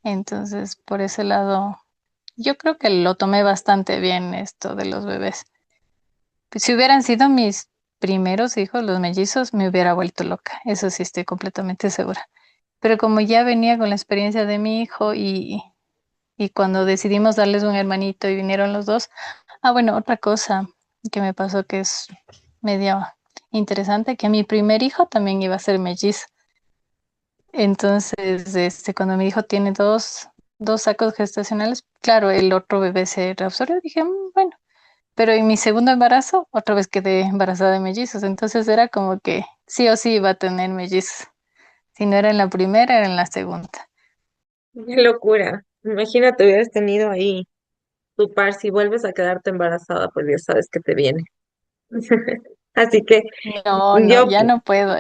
Entonces, por ese lado, yo creo que lo tomé bastante bien esto de los bebés. Pues, si hubieran sido mis primeros hijos, los mellizos, me hubiera vuelto loca. Eso sí, estoy completamente segura. Pero como ya venía con la experiencia de mi hijo y cuando decidimos darles un hermanito y vinieron los dos, ah, bueno, otra cosa que me pasó que es medio interesante, que mi primer hijo también iba a ser mellizo. Entonces, cuando mi hijo tiene dos sacos gestacionales, claro, el otro bebé se reabsorbió, dije, bueno, pero en mi segundo embarazo, otra vez quedé embarazada de mellizos, entonces era como que sí o sí iba a tener mellizos. Si no era en la primera, era en la segunda. Qué locura. Imagínate, hubieras tenido ahí tu par. Si vuelves a quedarte embarazada, pues ya sabes que te viene. Así que No, no, yo, ya no puedo.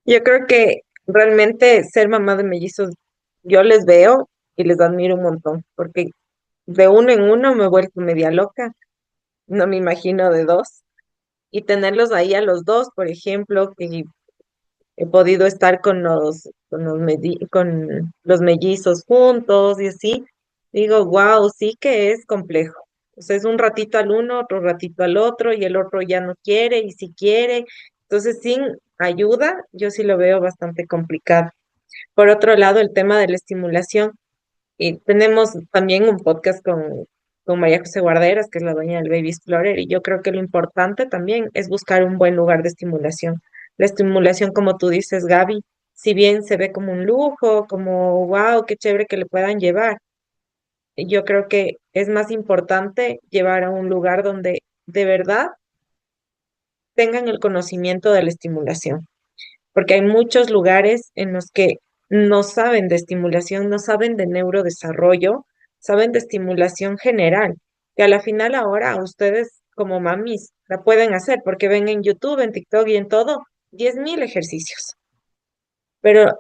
yo creo que realmente ser mamá de mellizos, yo les veo y les admiro un montón, porque de uno en uno me he vuelto media loca, no me imagino de dos. Y tenerlos ahí a los dos, por ejemplo, que he podido estar con los mellizos juntos y así, digo, wow, sí que es complejo. O sea, es un ratito al uno, otro ratito al otro, y el otro ya no quiere y si quiere. Entonces, sin ayuda, yo sí lo veo bastante complicado. Por otro lado, el tema de la estimulación. Y tenemos también un podcast con María José Guarderas, que es la dueña del Baby Explorer, y yo creo que lo importante también es buscar un buen lugar de estimulación. La estimulación, como tú dices, Gaby, si bien se ve como un lujo, como, wow, qué chévere que le puedan llevar, yo creo que es más importante llevar a un lugar donde de verdad tengan el conocimiento de la estimulación porque hay muchos lugares en los que no saben de estimulación, no saben de neurodesarrollo, saben de estimulación general, que a la final ahora ustedes como mamis la pueden hacer porque ven en YouTube, en TikTok y en todo 10.000 ejercicios. Pero,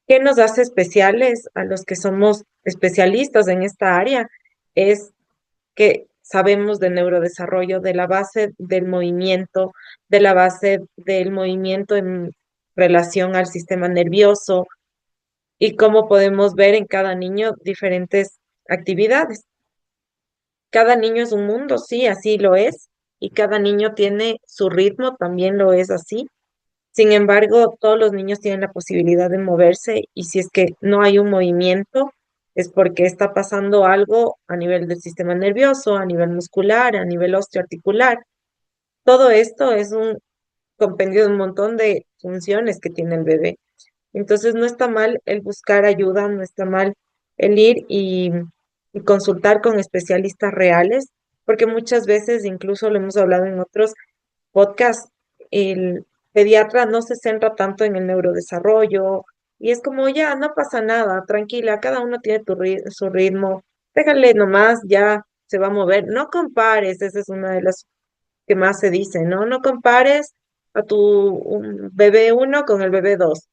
¿qué nos hace especiales a los que somos especialistas en esta área? Es que sabemos de neurodesarrollo, de la base del movimiento, de la base del movimiento en relación al sistema nervioso y cómo podemos ver en cada niño diferentes actividades. Cada niño es un mundo, sí, así lo es, y cada niño tiene su ritmo, también lo es así. Sin embargo, todos los niños tienen la posibilidad de moverse y si es que no hay un movimiento, es porque está pasando algo a nivel del sistema nervioso, a nivel muscular, a nivel osteoarticular. Todo esto es un compendio de un montón de funciones que tiene el bebé. Entonces, no está mal el buscar ayuda, no está mal el ir y consultar con especialistas reales, porque muchas veces, incluso lo hemos hablado en otros podcast, el pediatra no se centra tanto en el neurodesarrollo y es como ya, no pasa nada, tranquila, cada uno tiene su ritmo, déjale nomás, ya se va a mover. No compares, esa es una de las que más se dice, ¿no? No compares a tu bebé uno con el bebé dos.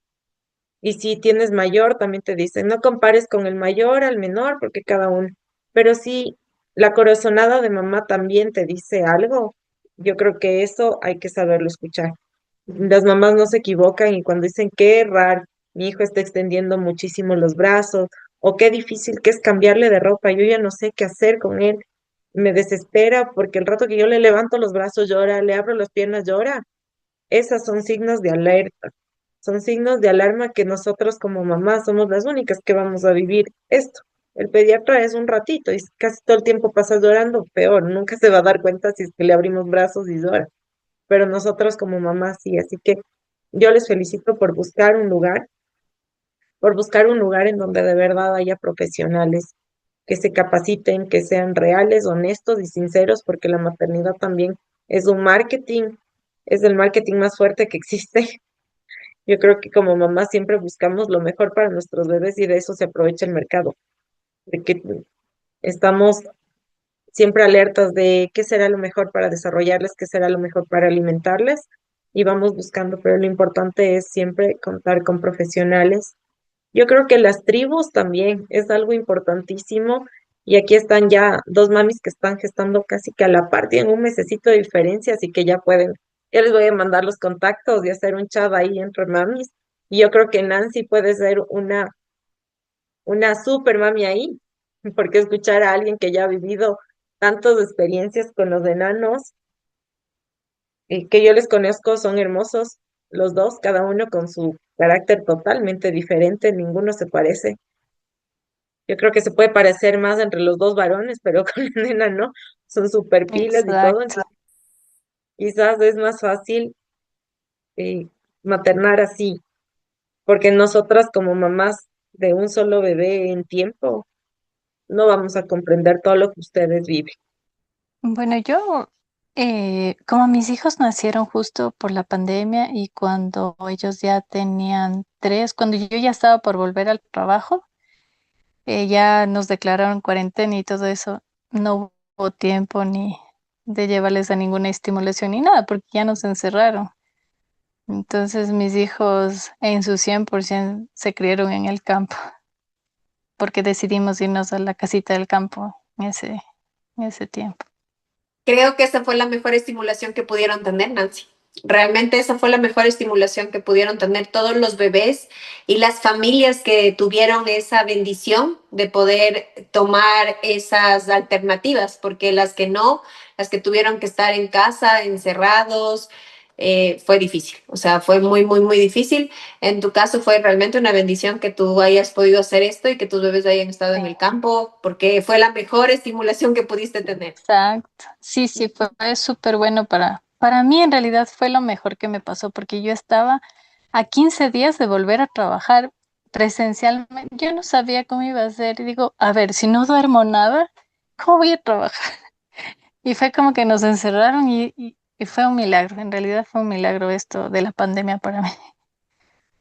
Y si tienes mayor, también te dicen, no compares con el mayor al menor, porque cada uno. Pero si la corazonada de mamá también te dice algo, yo creo que eso hay que saberlo escuchar. Las mamás no se equivocan y cuando dicen qué raro, mi hijo está extendiendo muchísimo los brazos, o qué difícil que es cambiarle de ropa, yo ya no sé qué hacer con él. Me desespera porque el rato que yo le levanto los brazos llora, le abro las piernas llora. Esas son signos de alerta, son signos de alarma que nosotros como mamás somos las únicas que vamos a vivir esto. El pediatra es un ratito y casi todo el tiempo pasa llorando, peor, nunca se va a dar cuenta si es que le abrimos brazos y llora, pero nosotros como mamás sí, así que yo les felicito por buscar un lugar en donde de verdad haya profesionales que se capaciten, que sean reales, honestos y sinceros, porque la maternidad también es un marketing, es el marketing más fuerte que existe. Yo creo que como mamá siempre buscamos lo mejor para nuestros bebés y de eso se aprovecha el mercado, de que estamos siempre alertas de qué será lo mejor para desarrollarles, qué será lo mejor para alimentarles y vamos buscando, pero lo importante es siempre contar con profesionales. Yo creo que las tribus también es algo importantísimo y aquí están ya dos mamis que están gestando casi que a la par, tienen un mesecito de diferencia, así que ya pueden, ya les voy a mandar los contactos y hacer un chat ahí entre mamis. Y yo creo que Nancy puede ser una super mami ahí, porque escuchar a alguien que ya ha vivido tantas experiencias con los enanos, que yo les conozco, son hermosos los dos, cada uno con su carácter totalmente diferente, ninguno se parece. Yo creo que se puede parecer más entre los dos varones, pero con la nena no, son super pilas y todo, Exacto. entonces quizás es más fácil eh, maternar así, porque nosotras como mamás de un solo bebé en tiempo, no vamos a comprender todo lo que ustedes viven. Bueno, yo, como mis hijos nacieron justo por la pandemia y cuando ellos ya tenían 3, cuando yo ya estaba por volver al trabajo, ya nos declararon cuarentena y todo eso, no hubo tiempo ni de llevarles a ninguna estimulación ni nada, porque ya nos encerraron. Entonces mis hijos en su 100% se criaron en el campo, porque decidimos irnos a la casita del campo en ese tiempo. Creo que esa fue la mejor estimulación que pudieron tener, Nancy. Realmente esa fue la mejor estimulación que pudieron tener todos los bebés y las familias que tuvieron esa bendición de poder tomar esas alternativas, porque las que no, las que tuvieron que estar en casa, encerrados, fue difícil. O sea, fue muy, muy, muy difícil. En tu caso fue realmente una bendición que tú hayas podido hacer esto y que tus bebés hayan estado en Sí. el campo, porque fue la mejor estimulación que pudiste tener. Exacto. Sí, sí, fue súper bueno para mí en realidad fue lo mejor que me pasó porque yo estaba a 15 días de volver a trabajar presencialmente. Yo no sabía cómo iba a ser y digo, a ver, si no duermo nada, ¿cómo voy a trabajar? Y fue como que nos encerraron y fue un milagro. En realidad fue un milagro esto de la pandemia para mí.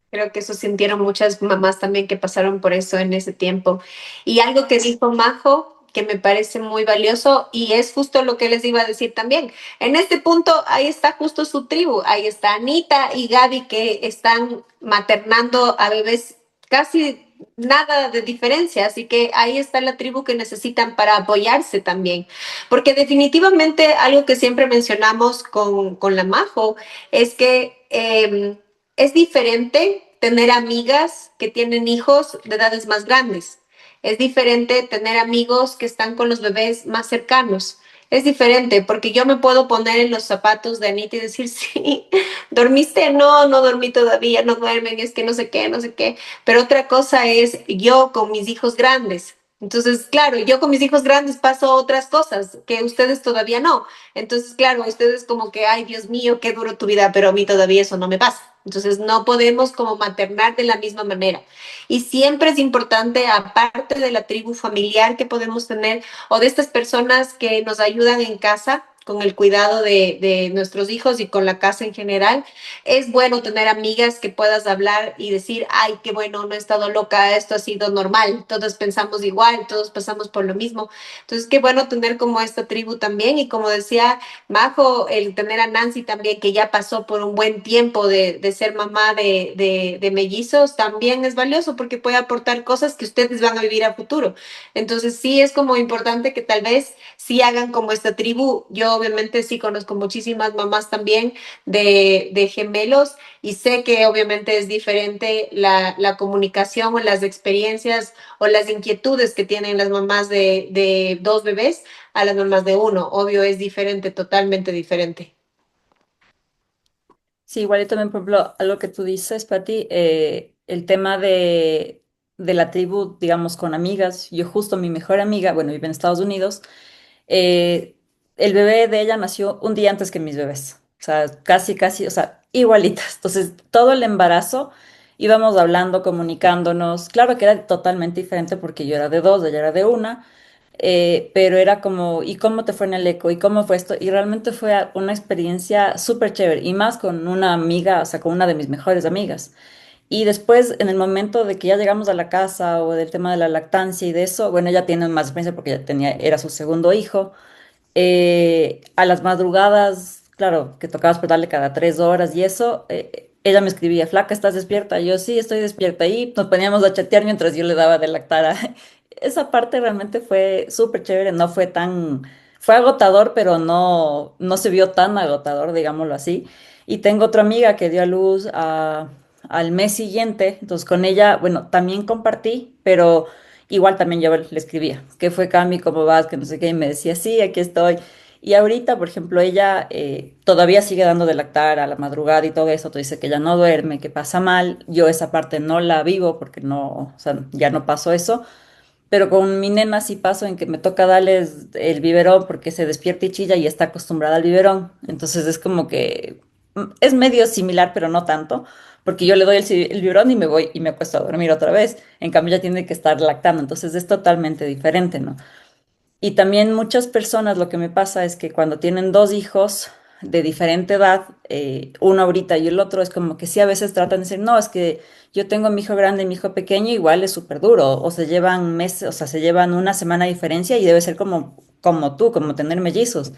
Creo que eso sintieron muchas mamás también que pasaron por eso en ese tiempo. Y algo que dijo Majo, que me parece muy valioso, y es justo lo que les iba a decir también. En este punto, ahí está justo su tribu. Ahí está Anita y Gaby que están maternando a bebés casi nada de diferencia. Así que ahí está la tribu que necesitan para apoyarse también. Porque definitivamente algo que siempre mencionamos con la Majo es que... es diferente tener amigas que tienen hijos de edades más grandes. Es diferente tener amigos que están con los bebés más cercanos. Es diferente porque yo me puedo poner en los zapatos de Anita y decir, sí, ¿dormiste? No, no dormí todavía, no duermen, es que no sé qué, no sé qué. Pero otra cosa es yo con mis hijos grandes. Entonces, claro, yo con mis hijos grandes paso otras cosas que ustedes todavía no. Entonces, claro, ustedes como que, ay, Dios mío, qué duro tu vida, pero a mí todavía eso no me pasa. Entonces, no podemos como maternar de la misma manera. Y siempre es importante, aparte de la tribu familiar que podemos tener o de estas personas que nos ayudan en casa con el cuidado de nuestros hijos y con la casa en general, es bueno tener amigas que puedas hablar y decir, ay, qué bueno, no he estado loca, esto ha sido normal, todos pensamos igual, todos pasamos por lo mismo. Entonces, qué bueno tener como esta tribu también y como decía Majo, el tener a Nancy también, que ya pasó por un buen tiempo de ser mamá de mellizos, también es valioso porque puede aportar cosas que ustedes van a vivir a futuro. Entonces, sí es como importante que tal vez sí hagan como esta tribu. Yo obviamente sí conozco muchísimas mamás también de gemelos y sé que obviamente es diferente la comunicación o las experiencias o las inquietudes que tienen las mamás de dos bebés a las mamás de uno. Obvio, es diferente, totalmente diferente. Sí, igual y también, por ejemplo, algo que tú dices, Pati, el tema de la tribu, digamos, con amigas. Yo justo mi mejor amiga, bueno, vive en Estados Unidos, eh, el bebé de ella nació un día antes que mis bebés. O sea, casi, casi, o sea, igualitas. Entonces, todo el embarazo íbamos hablando, comunicándonos. Claro que era totalmente diferente porque yo era de dos, ella era de una, pero era como, ¿y cómo te fue en el eco? ¿Y cómo fue esto? Y realmente fue una experiencia súper chévere, y más con una amiga, o sea, con una de mis mejores amigas. Y después, en el momento de que ya llegamos a la casa o del tema de la lactancia y de eso, bueno, ella tiene más experiencia porque ya tenía, era su segundo hijo. A las madrugadas, claro, que tocaba despertarle cada 3 horas y eso, ella me escribía, Flaca, ¿estás despierta? Yo sí, estoy despierta. Y nos poníamos a chatear mientras yo le daba de lactar. Esa parte realmente fue súper chévere, no fue tan, fue agotador, pero no se vio tan agotador, digámoslo así. Y tengo otra amiga que dio a luz al mes siguiente, entonces con ella, bueno, también compartí, pero igual también yo le escribía, ¿qué fue Cami? ¿Cómo vas? Que no sé qué, y me decía, sí, aquí estoy. Y ahorita, por ejemplo, ella todavía sigue dando de lactar a la madrugada y todo eso, tú dice que ya no duerme, que pasa mal. Yo esa parte no la vivo porque no, o sea, ya no pasó eso, pero con mi nena sí paso en que me toca darles el biberón porque se despierta y chilla y está acostumbrada al biberón. Entonces es como que es medio similar, pero no tanto, porque yo le doy el biberón y me voy y me acuesto a dormir otra vez. En cambio, ella tiene que estar lactando, entonces es totalmente diferente, ¿no? Y también muchas personas lo que me pasa es que cuando tienen dos hijos de diferente edad, uno ahorita y el otro, es como que sí a veces tratan de decir, no, es que yo tengo a mi hijo grande y mi hijo pequeño, igual es súper duro, o se llevan meses, o sea, se llevan una semana de diferencia y debe ser como tú, como tener mellizos.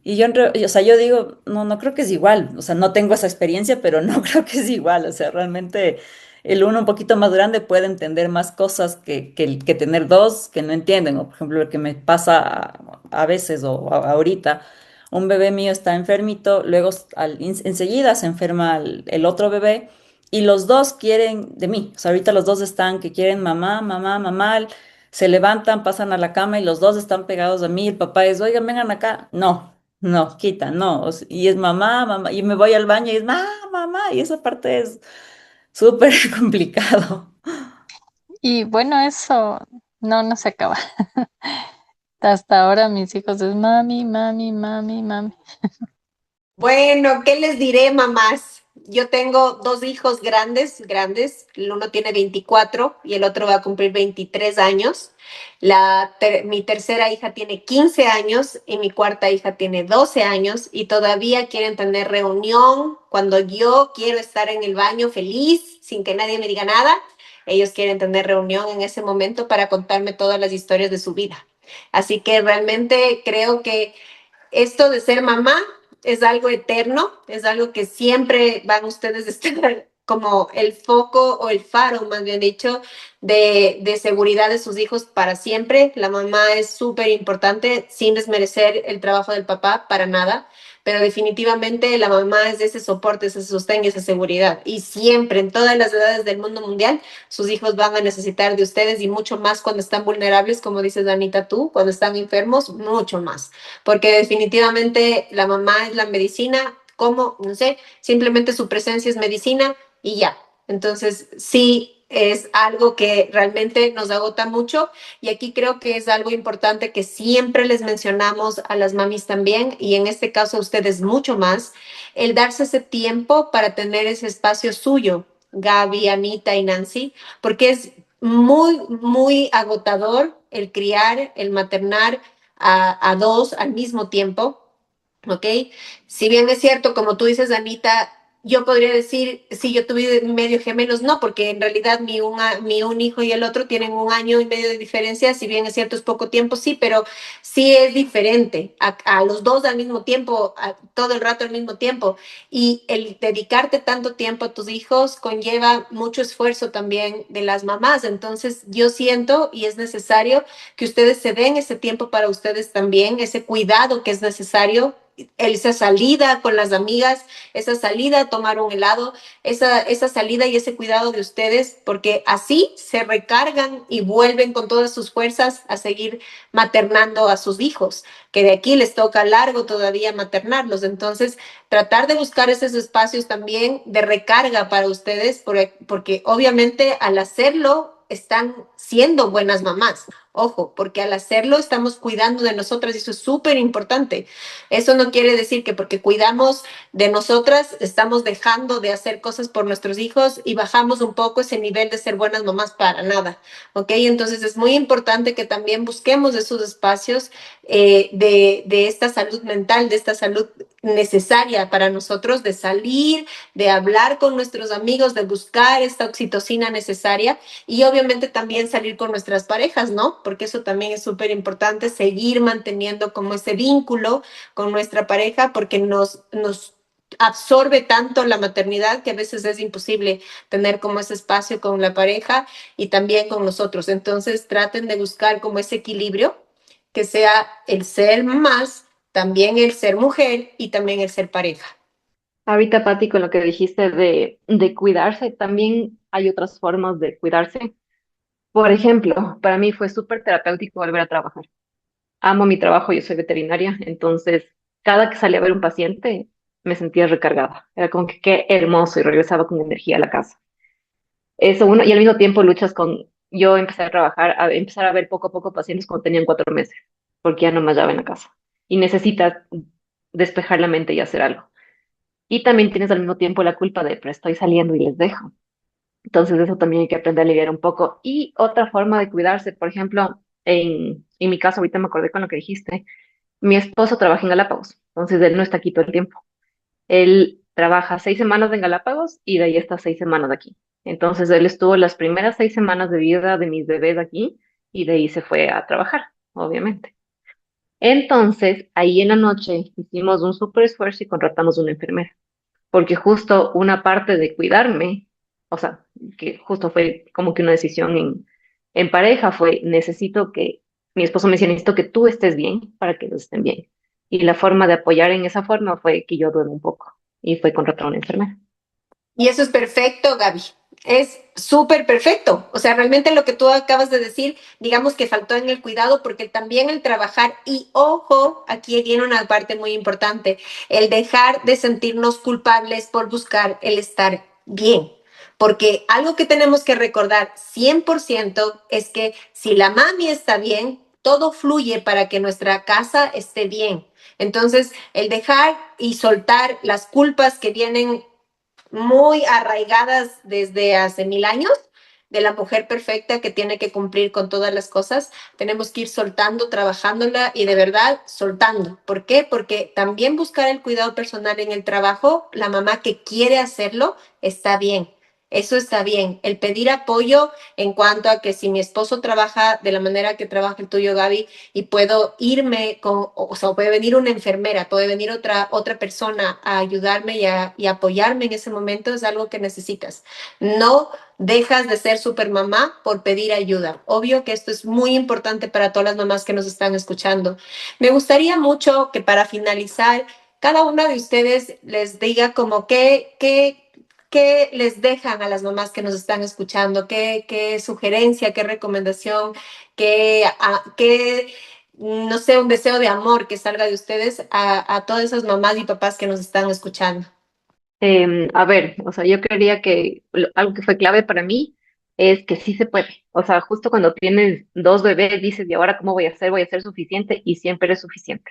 Y yo, o sea, yo digo, no, no creo que es igual, o sea, no tengo esa experiencia, pero no creo que es igual, o sea, realmente el uno un poquito más grande puede entender más cosas que tener dos que no entienden, o por ejemplo, lo que me pasa a veces o ahorita, un bebé mío está enfermito, luego enseguida se enferma el otro bebé y los dos quieren de mí, o sea, ahorita los dos están que quieren mamá, mamá, mamá, se levantan, pasan a la cama y los dos están pegados a mí, el papá es, oigan, vengan acá, no. No, quita, no. Y es mamá, mamá, y me voy al baño y es mamá, mamá, y esa parte es súper complicado. Y bueno, eso no se acaba. Hasta ahora mis hijos es mami, mami, mami, mami. Bueno, ¿qué les diré, mamás? Yo tengo dos hijos grandes, grandes. El uno tiene 24 y el otro va a cumplir 23 años. Mi tercera hija tiene 15 años y mi cuarta hija tiene 12 años y todavía quieren tener reunión cuando yo quiero estar en el baño feliz, sin que nadie me diga nada. Ellos quieren tener reunión en ese momento para contarme todas las historias de su vida. Así que realmente creo que esto de ser mamá es algo eterno, es algo que siempre van ustedes a estar como el foco o el faro, más bien dicho, de seguridad de sus hijos para siempre. La mamá es súper importante, sin desmerecer el trabajo del papá, para nada, pero definitivamente la mamá es ese soporte, ese sostén y esa seguridad. Y siempre, en todas las edades del mundo mundial, sus hijos van a necesitar de ustedes y mucho más cuando están vulnerables, como dices, Anita, tú, cuando están enfermos, mucho más porque definitivamente la mamá es la medicina, como, no sé, simplemente su presencia es medicina y ya. Entonces, sí es algo que realmente nos agota mucho y aquí creo que es algo importante que siempre les mencionamos a las mamis también y en este caso a ustedes mucho más, el darse ese tiempo para tener ese espacio suyo, Gaby, Anita y Nancy, porque es muy agotador el criar, el maternar a dos al mismo tiempo, ¿ok? Si bien es cierto, como tú dices, Anita, yo podría decir, si yo tuve medio gemelos, no, porque en realidad mi un hijo y el otro tienen 1 año y medio de diferencia, si bien es cierto, es poco tiempo, sí, pero sí es diferente a los dos al mismo tiempo, todo el rato al mismo tiempo. Y el dedicarte tanto tiempo a tus hijos conlleva mucho esfuerzo también de las mamás. Entonces, yo siento y es necesario que ustedes se den ese tiempo para ustedes también, ese cuidado que es necesario, esa salida con las amigas, esa salida a tomar un helado, esa salida y ese cuidado de ustedes, porque así se recargan y vuelven con todas sus fuerzas a seguir maternando a sus hijos, que de aquí les toca largo todavía maternarlos. Entonces, tratar de buscar esos espacios también de recarga para ustedes, porque obviamente al hacerlo están siendo buenas mamás. Ojo, porque al hacerlo estamos cuidando de nosotras y eso es súper importante. Eso no quiere decir que porque cuidamos de nosotras estamos dejando de hacer cosas por nuestros hijos y bajamos un poco ese nivel de ser buenas mamás para nada. ¿Ok? Entonces es muy importante que también busquemos esos espacios de esta salud mental, de esta salud necesaria para nosotros, de salir, de hablar con nuestros amigos, de buscar esta oxitocina necesaria y obviamente también salir con nuestras parejas, ¿no? Porque eso también es súper importante, seguir manteniendo como ese vínculo con nuestra pareja porque nos absorbe tanto la maternidad que a veces es imposible tener como ese espacio con la pareja y también con nosotros. Entonces traten de buscar como ese equilibrio que sea el ser más, también el ser mujer y también el ser pareja. Ahorita, Pati, con lo que dijiste de cuidarse, también hay otras formas de cuidarse. Por ejemplo, para mí fue súper terapéutico volver a trabajar. Amo mi trabajo, yo soy veterinaria, entonces cada que salía a ver un paciente me sentía recargada. Era como que qué hermoso y regresaba con energía a la casa. Eso uno, y al mismo tiempo luchas con, yo empecé a trabajar, a empezar a ver poco a poco pacientes cuando tenían 4 meses, porque ya no me hallaba en la casa. Y necesitas despejar la mente y hacer algo. Y también tienes al mismo tiempo la culpa de, pero estoy saliendo y les dejo. Entonces eso también hay que aprender a aliviar un poco. Y otra forma de cuidarse, por ejemplo, en mi caso, ahorita me acordé con lo que dijiste, mi esposo trabaja en Galápagos, entonces él no está aquí todo el tiempo. Él trabaja 6 semanas en Galápagos y de ahí está 6 semanas aquí. Entonces él estuvo las primeras 6 semanas de vida de mis bebés aquí y de ahí se fue a trabajar, obviamente. Entonces, ahí en la noche hicimos un súper esfuerzo y contratamos una enfermera, porque justo una parte de cuidarme, o sea, que justo fue como que una decisión en pareja, fue necesito que, mi esposo me decía, necesito que tú estés bien para que ellos estén bien. Y la forma de apoyar en esa forma fue que yo duermo un poco y fue contratar a una enfermera. Y eso es perfecto, Gaby. Es súper perfecto. O sea, realmente lo que tú acabas de decir, digamos que faltó en el cuidado, porque también el trabajar, y ojo, aquí viene una parte muy importante, el dejar de sentirnos culpables por buscar el estar bien. Porque algo que tenemos que recordar 100% es que si la mami está bien, todo fluye para que nuestra casa esté bien. Entonces, el dejar y soltar las culpas que vienen muy arraigadas desde hace 1000 años de la mujer perfecta que tiene que cumplir con todas las cosas. Tenemos que ir soltando, trabajándola y de verdad soltando. ¿Por qué? Porque también buscar el cuidado personal en el trabajo, la mamá que quiere hacerlo, está bien. Eso está bien. El pedir apoyo en cuanto a que si mi esposo trabaja de la manera que trabaja el tuyo, Gaby, y puedo irme con, o sea, puede venir una enfermera, puede venir otra persona a ayudarme y apoyarme en ese momento, es algo que necesitas. No dejas de ser supermamá por pedir ayuda. Obvio que esto es muy importante para todas las mamás que nos están escuchando. Me gustaría mucho que para finalizar, cada una de ustedes les diga como qué les dejan a las mamás que nos están escuchando, qué sugerencia, qué recomendación, qué, no sé, un deseo de amor que salga de ustedes a todas esas mamás y papás que nos están escuchando. A ver, o sea, yo creería que algo que fue clave para mí es que sí se puede. O sea, justo cuando tienes 2 bebés dices, ¿y ahora cómo voy a hacer? Voy a ser suficiente y siempre eres suficiente.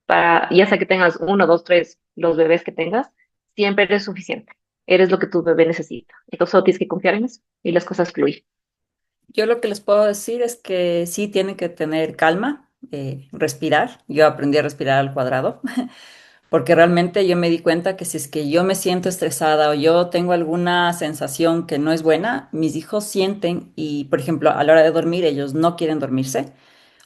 Para, ya sea que tengas uno, dos, tres, los bebés que tengas, siempre eres suficiente. Eres lo que tu bebé necesita. Entonces solo tienes que confiar en eso y las cosas fluyen. Yo lo que les puedo decir es que sí tienen que tener calma, respirar. Yo aprendí a respirar al cuadrado. Porque realmente yo me di cuenta que si es que yo me siento estresada o yo tengo alguna sensación que no es buena, mis hijos sienten y, por ejemplo, a la hora de dormir, ellos no quieren dormirse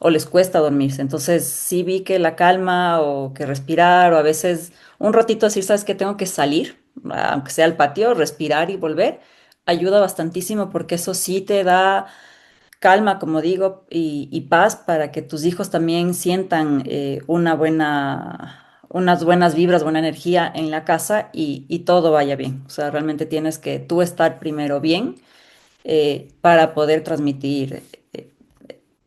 o les cuesta dormirse. Entonces sí vi que la calma o que respirar o a veces un ratito decir, ¿sabes qué? Tengo que salir, aunque sea al patio, respirar y volver, ayuda bastantísimo porque eso sí te da calma, como digo, y paz para que tus hijos también sientan unas buenas vibras, buena energía en la casa y todo vaya bien. O sea, realmente tienes que tú estar primero bien para poder transmitir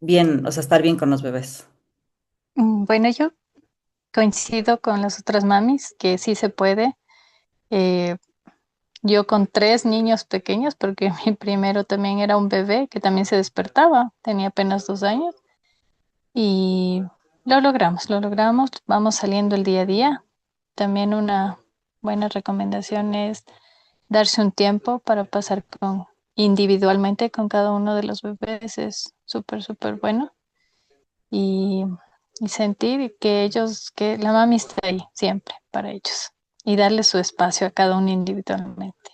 bien, o sea, estar bien con los bebés. Bueno, yo coincido con las otras mamis que sí se puede. Eh, yo con tres niños pequeños, porque mi primero también era un bebé que también se despertaba, tenía apenas 2 años, y lo logramos, vamos saliendo el día a día. También una buena recomendación es darse un tiempo para pasar individualmente con cada uno de los bebés, es súper, súper bueno. Y, y sentir que que la mami está ahí siempre para ellos y darle su espacio a cada uno individualmente.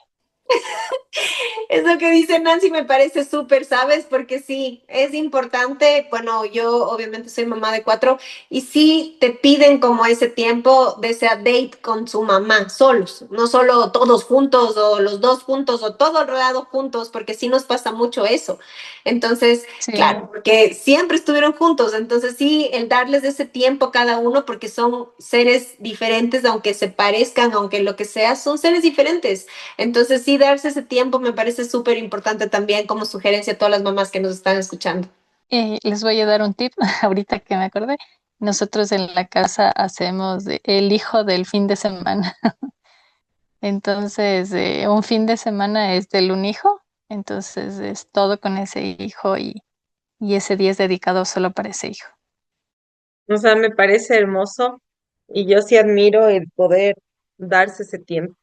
Eso que dice Nancy me parece súper, ¿sabes? Porque sí, es importante. Bueno, yo obviamente soy mamá de cuatro y sí te piden como ese tiempo de ese date con su mamá, solos, no solo todos juntos o los dos juntos o todo enredado juntos, porque sí nos pasa mucho eso. Entonces, Sí, claro, porque siempre estuvieron juntos, entonces sí, el darles ese tiempo a cada uno, porque son seres diferentes, aunque se parezcan, aunque lo que sea, son seres diferentes. Entonces, sí, darse ese tiempo me parece súper importante también como sugerencia a todas las mamás que nos están escuchando. les voy a dar un tip ahorita que me acordé. Nosotros en la casa hacemos el hijo del fin de semana. Entonces, un fin de semana es del un hijo, entonces es todo con ese hijo y ese día es dedicado solo para ese hijo. O sea, me parece hermoso y yo sí admiro el poder darse ese tiempo.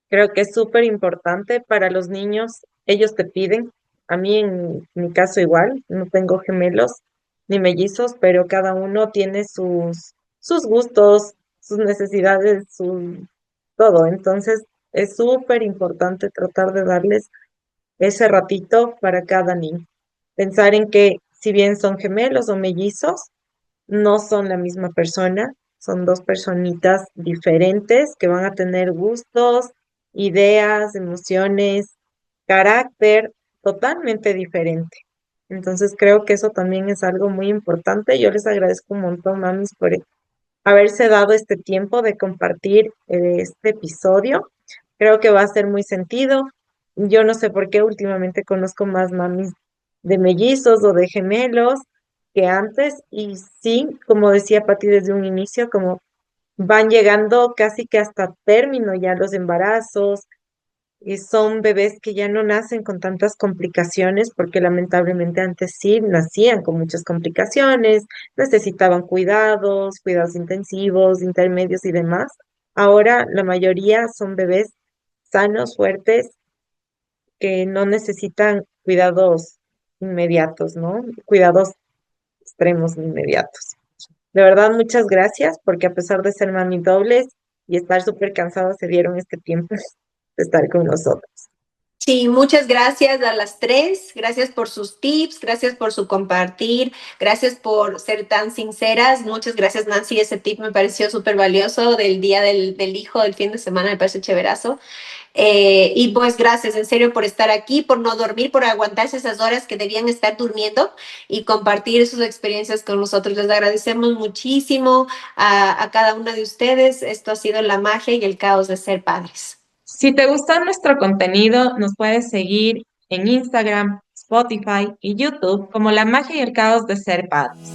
Creo que es súper importante para los niños. Ellos te piden, a mí en mi caso igual, no tengo gemelos ni mellizos, pero cada uno tiene sus gustos, sus necesidades, su todo. Entonces, es súper importante tratar de darles ese ratito para cada niño. Pensar en que si bien son gemelos o mellizos, no son la misma persona, son dos personitas diferentes que van a tener gustos, ideas, emociones, carácter totalmente diferente. Entonces creo que eso también es algo muy importante. Yo les agradezco un montón, mamis, por haberse dado este tiempo de compartir este episodio. Creo que va a ser muy sentido. Yo no sé por qué últimamente conozco más mamis de mellizos o de gemelos que antes y sí, como decía Pati desde un inicio, como van llegando casi que hasta término ya los embarazos, y son bebés que ya no nacen con tantas complicaciones, porque lamentablemente antes sí nacían con muchas complicaciones, necesitaban cuidados, cuidados intensivos, intermedios y demás. Ahora la mayoría son bebés sanos, fuertes, que no necesitan cuidados inmediatos, ¿no? Cuidados extremos inmediatos. De verdad, muchas gracias, porque a pesar de ser mami dobles y estar súper cansados, se dieron este tiempo de estar con nosotros. Sí, muchas gracias a las tres. Gracias por sus tips, gracias por su compartir, gracias por ser tan sinceras. Muchas gracias, Nancy. Ese tip me pareció súper valioso del día del hijo del fin de semana, me parece chéverazo. Y pues gracias en serio por estar aquí, por no dormir, por aguantarse esas horas que debían estar durmiendo y compartir sus experiencias con nosotros. Les agradecemos muchísimo a cada una de ustedes. Esto ha sido la magia y el caos de ser padres. Si te gusta nuestro contenido, nos puedes seguir en Instagram, Spotify y YouTube como La Magia y el Caos de Ser Padres.